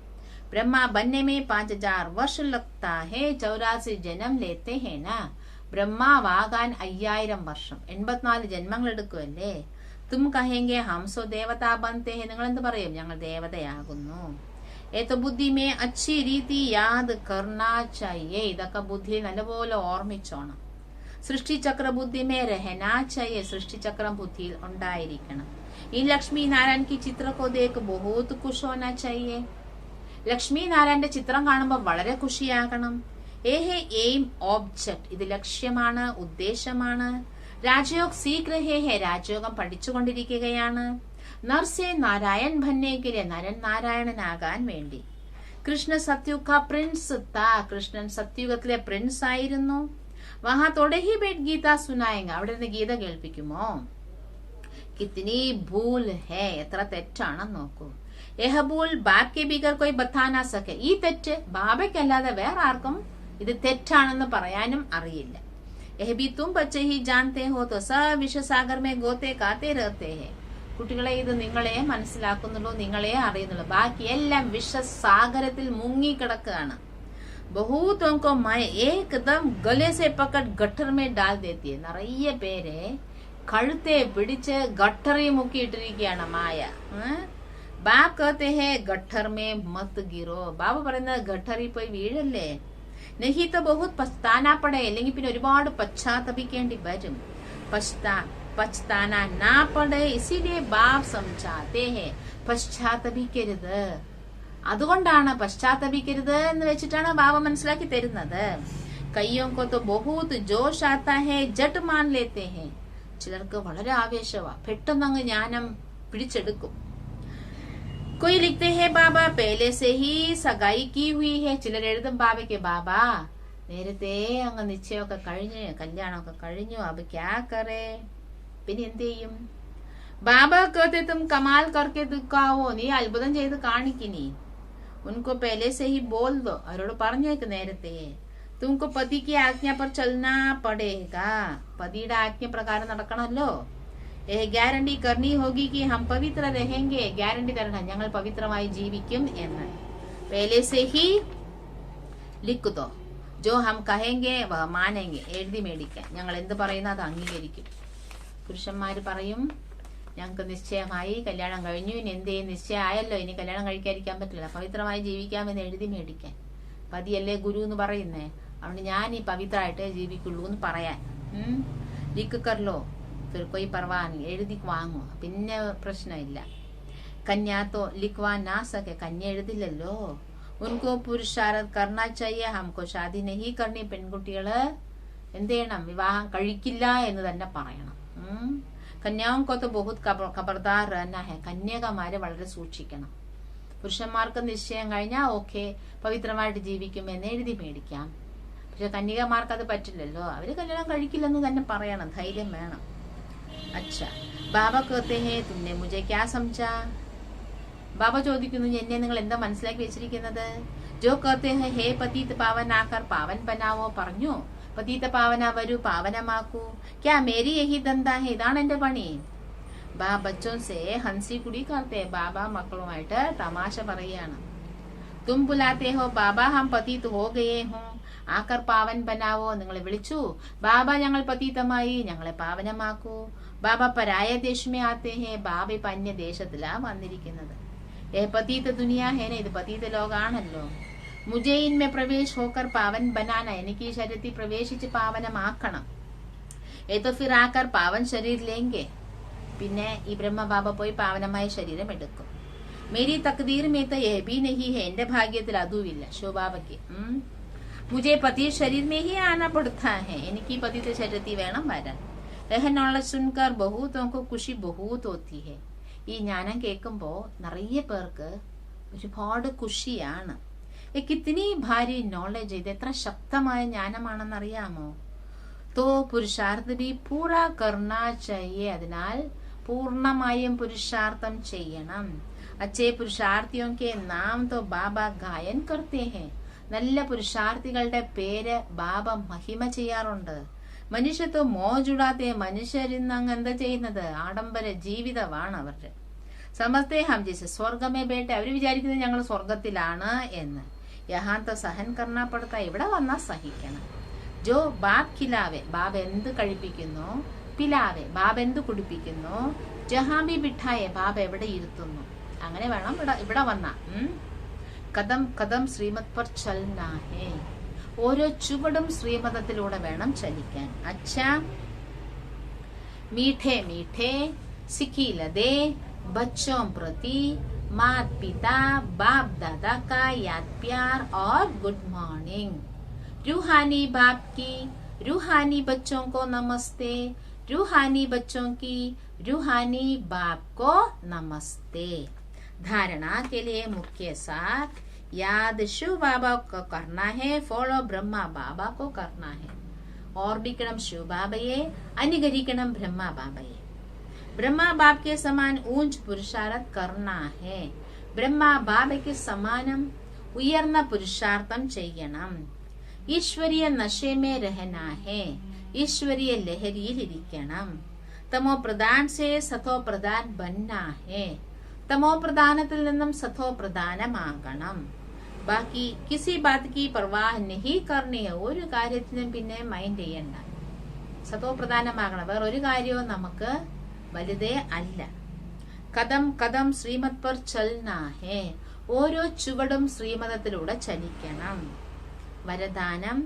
ബ്രഹ്മ ബന്നെ മേ 5000 വർഷ ലഗ്താ ഹേ. 84 ജന്മം ലേത്തെ ഹേ നാ. ബ്രഹ്മാവാകാൻ 5000 വർഷം, 84 ജന്മങ്ങൾ എടുക്കുമല്ലേ. തും കഹേങ്കെ ഹംസോ ദേവതാ ബൻതേ ഹേ. നിങ്ങൾ എന്ത് പറയും? ഞങ്ങൾ ദേവതയാകുന്നു. ഏതോ ബുദ്ധി മേ അച്ഛി രീതി യാദ് കർണാ ചാഹിയേ. ഇതൊക്കെ ബുദ്ധിയിൽ നല്ലപോലെ ഓർമ്മിച്ചോണം. സൃഷ്ടിചക്ര ബുദ്ധി മേ രഹനാ ചാഹിയേ. സൃഷ്ടിചക്രം ബുദ്ധിയിൽ ഉണ്ടായിരിക്കണം. ഈ ലക്ഷ്മി നാരായൺ की चित्र को देख बहुत खुश होना चाहिए. ലക്ഷ്മി നാരായണന്റെ ചിത്രം കാണുമ്പോൾ വളരെ ഖുഷിയാകണം. ഏഹേ എയിം ഓബ്ജക്ട്. ഇത് ലക്ഷ്യമാണ്, ഉദ്ദേശമാണ്. രാജയോഗ സീഖ് രഹേ ഹേ. രാജയോഗം പഠിച്ചുകൊണ്ടിരിക്കുകയാണ്. നർസെ നാരായൺ ഭന്നേക്കിലെ. നരൻ നാരായണനാകാൻ വേണ്ടി. കൃഷ്ണ സത്യുഗ പ്രിൻസ് താ. കൃഷ്ണൻ സത്യുഗത്തിലെ പ്രിൻസ് ആയിരുന്നു. വഹാ തോടെ ഹി ബൈഠ് ഗീത സുനായെങ്ക. അവിടെ നിന്ന് ഗീത കേൾപ്പിക്കുമോ. കിത്നി ഭൂൽ ഹേ. എത്ര തെറ്റാണെന്ന് നോക്കൂ. യഹ് ഭൂൽ ബാപ് കെ ബിഗർ കോയി ബത്താനാ സക്കെ. ഈ തെറ്റ് ബാബയ്ക്കല്ലാതെ വേറെ ആർക്കും ഇത് തെറ്റാണെന്ന് പറയാനും അറിയില്ല. യഹ് ബി തും ബच्चे ही जानते हो तो सब विश्व सागर में गोते काते रहते हैं. കുട്ടികളെ, ഇത് നിങ്ങളെ മനസ്സിലാക്കുന്നുള്ളൂ, നിങ്ങളെ അറിയുന്നുള്ളൂ. ബാക്കി എല്ലാം വിശ്വസാഗരത്തിൽ മുങ്ങിക്കിടക്കുകയാണ്. ബഹൂത്തോങ്കോ മായ ഏകദം ഗലെ സെ പക്കഡ് ഗട്ടർ മേ ഡാൽ ദേത്തി. നിറയെ പേരെ കഴുത്തെ പിടിച്ച് ഗട്ടറിൽ മുക്കിയിട്ടിരിക്കുകയാണ് മായ. ബാബ് कहते हैं ഗട്ടർ മേ മത് ഗിറോ. ബാബ പറയുന്നത് ഗട്ടറിൽ പോയി വീഴല്ലേ. നഹി തോ ബഹുത് പച്താനാ പടേ. അല്ലെങ്കിൽ പിന്നെ ഒരുപാട് പശ്ചാത്തപിക്കേണ്ടി വരും. പച്താന നാ പടേ. ഇസിലിയേ ബാബ് സംജാത്തെ ഹേ പശ്ചാത്തപിക്കരുത്. അതുകൊണ്ടാണ് പശ്ചാത്തപിക്കരുത് എന്ന് വെച്ചിട്ടാണ് ബാബ മനസ്സിലാക്കി തരുന്നത്. കയ്യോ കോ തോ ബഹുത് ജോഷ് ആത്താ ഹേ ജട്ട് മാൻ ലേത്തെ ഹേ. ചിലർക്ക് വളരെ ആവേശവാ, പെട്ടെന്ന് അങ്ങ് ജ്ഞാനം പിടിച്ചെടുക്കും. कोई लिखते हैं बाबा पहले से ही सगाई की हुई है. ചിലർ എഴുതും ബാബയ്ക്ക്, ബാബാ നേരത്തെ അങ്ങ് നിശ്ചയമൊക്കെ കഴിഞ്ഞ്, കല്യാണമൊക്കെ കഴിഞ്ഞു, അബ് ക്യാ കറേ, പിന്നെ എന്ത് ചെയ്യും? ബാബ कहते तुम कमाल करके दिखाओ, നീ അത്ഭുതം ചെയ്ത് കാണിക്കിനി. उनको पहले से ही बोल दो, അവരോട് പറഞ്ഞേക്ക് നേരത്തെ. तुमको पति की आज्ञा पर चलना पड़ेगा, പതിയുടെ ആജ്ഞ പ്രകാരം നടക്കണമല്ലോ. ഗ്യാരണ്ടി करनी होगी कि हम पवित्र रहेंगे, ഗ്യാരണ്ടി തരണം ഞങ്ങൾ പവിത്രമായി ജീവിക്കും എന്ന്. पहले से ही लिख दो, जो हम कहेंगे वह मानेंगे, എഴുതി മേടിക്കാൻ. ഞങ്ങൾ എന്ത് പറയുന്ന അത് അംഗീകരിക്കും. പുരുഷന്മാര് പറയും, ഞങ്ങൾക്ക് നിശ്ചയമായി, കല്യാണം കഴിഞ്ഞു, ഇനി എന്ത് ചെയ്യും, നിശ്ചയം ആയല്ലോ, ഇനി കല്യാണം കഴിക്കാതിരിക്കാൻ പറ്റില്ല, പവിത്രമായി ജീവിക്കാമെന്ന് എഴുതി മേടിക്കാൻ. പതിയല്ലേ ഗുരു എന്ന് പറയുന്നേ, അതുകൊണ്ട് ഞാൻ ഈ പവിത്രമായിട്ടേ ജീവിക്കുള്ളൂ എന്ന് പറയാൻ. ലിക്ക് കർലോ फिर कोई परवाह नहीं, എഴുതി വാങ്ങുക, പിന്നെ പ്രശ്നമില്ല. കന്യാത്തോ ലിഖ്വാൻ നാ സക്കെ, കന്യ എഴുതില്ലല്ലോ. ഉൻകോ പുരുഷാരത് കർണാ ചാഹിയെ, ഹംകോ ഷാദി നഹീ കർണി, പെൺകുട്ടികള് എന്ത് ചെയ്യണം, വിവാഹം കഴിക്കില്ല എന്ന് തന്നെ പറയണം. കന്യാവുംകോ തോ ബഹുത് ഖബർദാർ റഹനാ ഹെ, കന്യകമാരെ വളരെ സൂക്ഷിക്കണം. പുരുഷന്മാർക്ക് നിശ്ചയം കഴിഞ്ഞാൽ ഓക്കെ, പവിത്രമായിട്ട് ജീവിക്കുമെന്ന് എഴുതി മേടിക്കാം. പക്ഷെ കന്യകമാർക്ക് അത് പറ്റില്ലല്ലോ, അവര് കല്യാണം കഴിക്കില്ലെന്ന് തന്നെ പറയണം, ധൈര്യം വേണം. अच्छा ബാബ कहते हैं तुमने मुझे क्या समझा. ബാബ ചോദിക്കുന്നു, എന്നെ നിങ്ങൾ എന്താ മനസ്സിലാക്കി വെച്ചിരിക്കുന്നത്? जो कहते हैं हे पतित पावन आकर पावन बनावോ, പറഞ്ഞു പതീത പാവന വരൂ, പാവനമാക്കൂ. क्या मेरी यही धंधा है, ഇതാണ് എന്റെ പണി. ബാ ബച്ചോं से हंसी कुड़ी करते, ബാബ മക്കളുമായിട്ട് തമാശ പറയാണ്. तुम बुलाते हो बाबा हम पतित हो गए हूँ, ആക്കർ പാവൻ ബനാവോ, നിങ്ങളെ വിളിച്ചു, ബാബ ഞങ്ങൾ പതീതമായി, ഞങ്ങളെ പാവനമാക്കൂ. ബാബ പരായ ദേശമേ ആത്തെ ഹേ, ബാബ ഇപ്പൊ അന്യ ദേശത്തിലാ വന്നിരിക്കുന്നത്. പതീത ദുനിയ ഹേന, ഇത് പതീത ലോകാണല്ലോ. മുജെ ഇൻമേ പ്രവേശ് ഹോക്കർ പാവൻ ബനാന, എനിക്ക് ഈ ശരീരത്തിൽ പ്രവേശിച്ച് പാവനമാക്കണം. ഏതോ ഫിർ ആക്കർ പാവൻ ശരീർ ലേങ്കെ, പിന്നെ ഈ ബ്രഹ്മ ബാബ പോയി പാവനമായ ശരീരം എടുക്കും. മേരി തക്ദീർ മേ തോ യഹ് ഭീ നഹീ ഹേ, എന്റെ ഭാഗ്യത്തിൽ അതുമില്ല ശിവബാബയ്ക്ക്. മുജെ പതി ശരീർ മേ ഹി ആന പടുത്താ ഹെ, എനിക്ക് ഈ പതിത ശരീരത്തിൽ വേണം വരാൻ. രഹനുള്ള സുൻകർ ബഹൂത്തോക്ക് ഖുഷി ബഹൂത്ത് ഹോത്തി ഹെ, ഈ ജ്ഞാനം കേൾക്കുമ്പോ നിറയെ പേർക്ക് ഒരുപാട് ഖുഷിയാണ്. കിത്തനി ഭാരി നോളജ്, ഇത് എത്ര ശക്തമായ ജ്ഞാനമാണെന്നറിയാമോ? തോ പുരുഷാർത്ഥ ഭി പൂരാ കർണാ ചാഹിയെ, അതിനാൽ പൂർണ്ണമായും പുരുഷാർത്ഥം ചെയ്യണം. അച്ഛേ പുരുഷാർത്ഥിയോ കെ നാം തോ ബാബ ഗായൻ കർത്തേ ഹെ, നല്ല പുരുഷാർത്ഥികളുടെ പേര് ബാബ മഹിമ ചെയ്യാറുണ്ട്. മനുഷ്യത്വം മോജുടാതെ, മനുഷ്യരിന്ന് അങ്ങ് എന്താ ചെയ്യുന്നത്, ആഡംബര ജീവിതമാണ് അവരുടെ. സമസ്തേ ഹം ജैसे സ്വർഗമേ ബേട്ട, അവര് വിചാരിക്കുന്നത് ഞങ്ങൾ സ്വർഗത്തിലാണ് എന്ന്. യഹാന്ത സഹൻ കർണാ പടുത്ത, ഇവിടെ വന്നാ സഹിക്കണം. ജോ ബാബ് ഖിലാവെ, ബാബ എന്ത് കഴിപ്പിക്കുന്നു, പിലാവെ ബാബ എന്ത് കുടിപ്പിക്കുന്നു, ജഹാബി ബിഠായെ ബാബ എവിടെ ഇരുത്തുന്നു, അങ്ങനെ വേണം ഇവിടെ വന്ന. കദം കദം ശ്രീമത് പർ ചൽനാ ഹേ, ഓരോ ചുവടും ശ്രീമതത്തിലൂടെ വേണം ചലിക്കാൻ. അച്ഛാ മീഠേ മീഠേ സിഖിലദേ बच्चों प्रति मात पिता बाप दादा का याद प्यार और गुड मॉर्निंग. रूहानी बाप की रूहानी बच्चों को नमस्ते, रूहानी बच्चों की रूहानी बाप को नमस्ते. धारणा के लिए मुख्य साथ याद शिव बाबा को करना है, फॉलो ब्रह्मा बाबा को करना है. ഓർമ്മിക്കണം ശിവ ബാബയെ, അനുകരിക്കണം ബ്രഹ്മ ബാബയെ. ब्रह्मा बाप के समान ऊंच पुरुषार्थ करना है. ബ്രഹ്മ ബാബയ്ക്ക് സമാനം ഉയർന്ന പുരുഷാർത്ഥം ചെയ്യണം. ഈശ്വരീയ നശേമേ രഹനാ ഹേ, ഈശ്വരീയ ലഹരിയിൽ ഇരിക്കണം. തമോ പ്രധാൻ സേ സതോ പ്രധാൻ ബന്നാ ഹേ, തമോ പ്രധാനത്തിൽ നിന്നും സതോ പ്രധാനമാകണം. ബാക്കി കിസി ബാത് കി പർവാഹ് നഹീ കർണി, ഒരു കാര്യത്തിനും പിന്നെ മൈൻഡ് ചെയ്യണ്ട, സതോ പ്രധാനമാകണം. വേറെ ഒരു കാര്യവും നമുക്ക് വലുതേ അല്ല. കദം കദം ശ്രീമത് പർ ചൽനാ ഹേ, ഓരോ ചുവടും ശ്രീമതത്തിലൂടെ ചലിക്കണം. വരദാനം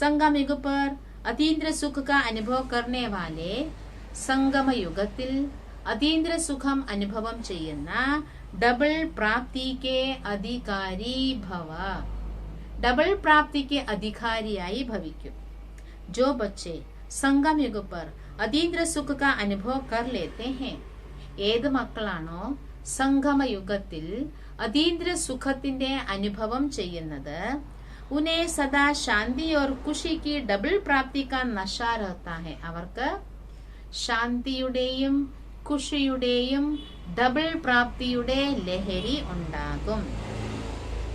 സംഗമ യുഗ पर അതീന്ദ്ര സുഖ का അനുഭവ करने वाले, സംഗമ യുഗത്തിൽ അതീന്ദ്ര സുഖം അനുഭവം ചെയ്യുന്ന ഡബിൾ പ്രാപ്തിക്ക് അധികാരി ഭവ, ഡബിൾ പ്രാപ്തിക്ക് അധികാരിയായി ഭവിക്കും. जो बच्चे संगम युग पर अतीन्द्र सुख का अनुभव कर लेते हैं, ഏത് മക്കളാണോ സംഗമയുഗത്തിൽ അതീന്ദ്ര സുഖത്തിന്റെ അനുഭവം ചെയ്യുന്നത്, ഉന്നെ സദാ ശാന്തി और खुशी की डबल प्राप्ति का नशा रहता है. അവർക്ക് ശാന്തിയുടെയും ഖുഷിയുടെയും ഡബിൾ പ്രാപ്തിയുടെ ലഹരി ഉണ്ടാകും.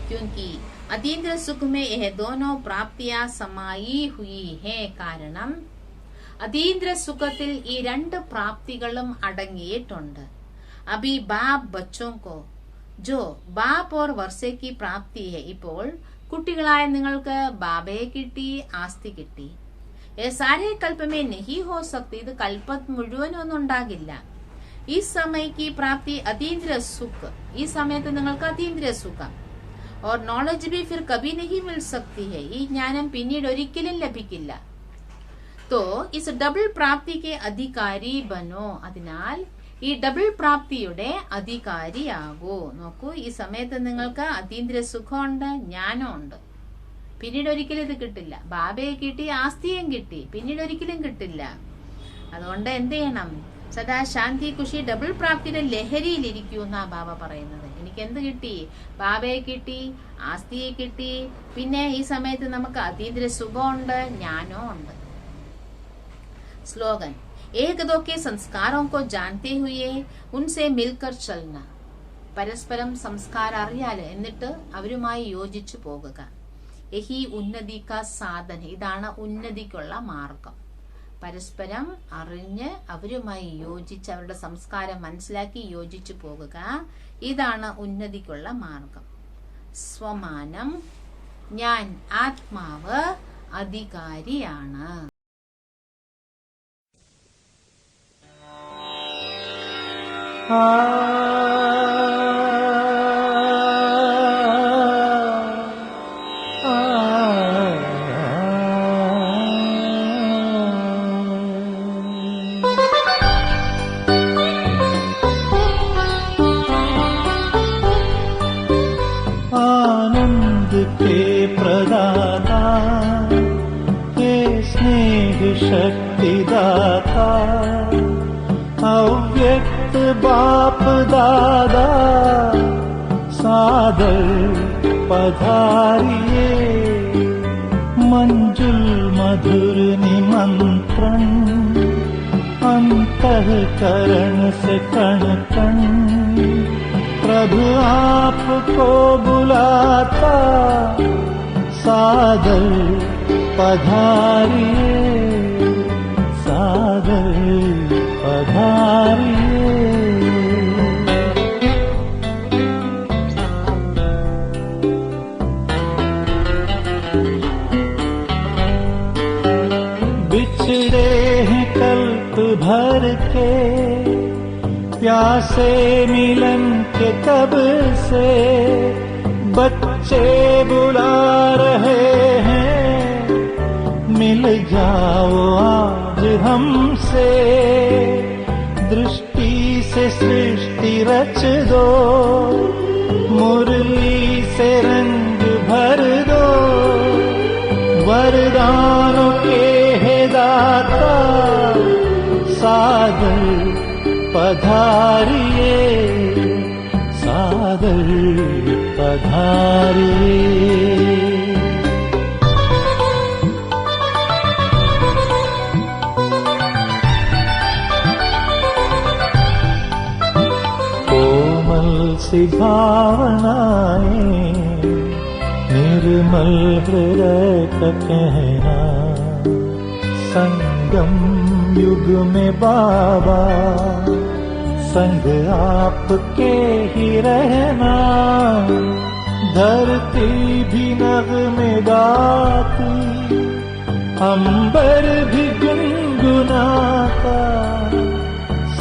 क्योंकि അതീന്ദ്ര സുഖ में यह दोनों प्राप्तियां समाई हुई है. കാരണം അതീന്ദ്ര സുഖത്തിൽ ഈ രണ്ട് പ്രാപ്തികളും അടങ്ങിയിട്ടുണ്ട്. अभी बाप बच्चों को जो बाप और वर्षे की प्राप्ति है. ഇപ്പോൾ കുട്ടികളായ നിങ്ങൾക്ക് ബാബയെ കിട്ടി, ആസ്തി കിട്ടി. സാരേ കൽപ്പമേ നഹി ഹോ സക്തി. ഇത് കൽപ്പത്ത് മുഴുവനൊന്നും ഉണ്ടാകില്ല. ഈ സമയക്ക് പ്രാപ്തി അതീന്ദ്ര സുഖ്. ഈ സമയത്ത് നിങ്ങൾക്ക് അതീന്ദ്ര സുഖം. और नॉलेज भी फिर कभी नहीं मिल सकती है. ഈ ജ്ഞാനം പിന്നീട് ഒരിക്കലും ലഭിക്കില്ല. तो इस डबल प्राप्ति के अधिकारी बनो. അതിനാൽ ഈ ഡബിൾ പ്രാപ്തിയുടെ അധികാരിയാകൂ. നോക്കൂ, ഈ സമയത്ത് നിങ്ങൾക്ക് അതീന്ദ്ര സുഖമുണ്ട്, ജ്ഞാനമുണ്ട്. പിന്നീട് ഒരിക്കലും ഇത് കിട്ടില്ല. ബാബയെ കിട്ടി, ആസ്തിയും കിട്ടി, പിന്നീട് ഒരിക്കലും കിട്ടില്ല. അതുകൊണ്ട് എന്ത് ചെയ്യണം? സദാ ശാന്തി ഖുഷി ഡബിൾ പ്രാപ്തിയുടെ ലഹരിയിലിരിക്കൂ എന്നാ ബാബ പറയുന്നത്. എനിക്ക് എന്ത് കിട്ടി? ബാബയെ കിട്ടി, ആസ്തിയെ കിട്ടി, പിന്നെ ഈ സമയത്ത് നമുക്ക് അതീന്ദ്ര സുഖമുണ്ട്, ജ്ഞാനവും ഉണ്ട്. സ്ലോഗൻ: एक दो के संस्कारों को जानते हुए उनसे मिलकर चलना. പരസ്പരം സംസ്കാരം അറിയാല്, എന്നിട്ട് അവരുമായി യോജിച്ചു പോകുക. യഹി ഉന്നതി കാ സാധന. ഇതാണ് ഉന്നതിക്കുള്ള മാർഗം. പരസ്പരം അറിഞ്ഞ് അവരുമായി യോജിച്ച് അവരുടെ സംസ്കാരം മനസ്സിലാക്കി യോജിച്ചു പോകുക. ഇതാണ് ഉന്നതിക്കുള്ള മാർഗം. സ്വമാനം: ഞാൻ ആത്മാവ് അധികാരിയാണ്. आनंद के प्रदाता, के स्नेह शक्ति दाता, अव्यक्त बाप दादा सादर पधारिए. मंजुल मधुर निमंत्रण, अंतःकरण से कण कण प्रभु आपको बुलाता. सादर पधारिए, सादर पधारिए. बिछड़े हैं कल्प भर के, प्यासे मिलन के कब से. बच्चे बुला रहे हैं, मिल जाओ आज हमसे. दृष्टि से सृष्टि रच दो, मुरली से रंग भर दो. वरदानों के है दाता, सादर पधारिए, सादर पधारिए. सी भावनाएं, निर्मल हृदय का कहना. संगम युग में बाबा, संग आपके ही रहना. धरती भी नगमे गाती, अंबर भी गुनगुनाता.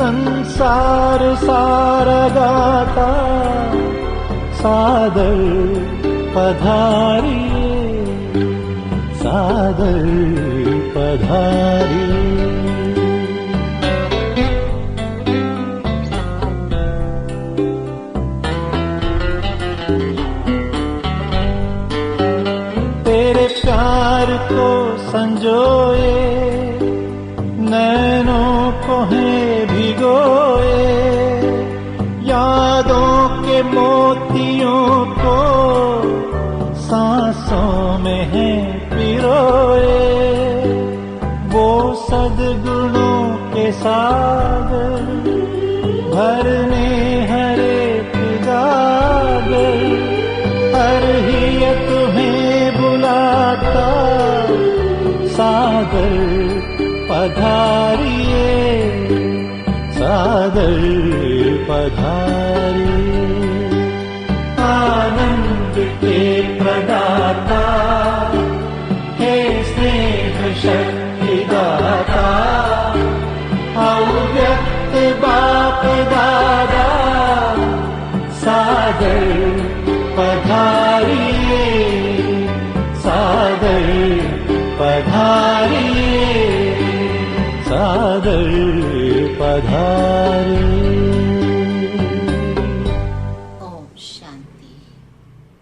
संसार सारा गाता. सादर पधारिए, सादर पधारिए. तेरे प्यार को संजोए, नैनों को है भिगोए. रोए वो सद्गुणों के सागर भरने हरे गागर हर ही तुम्हें बुलाता सागर पधारिए सागर पधारिए आनंद के प्रदाता हे स्नेह शक्ति दाता अव्यक्त बाप दादा सागर पधारिए सागर पधारिए सागर पधारिए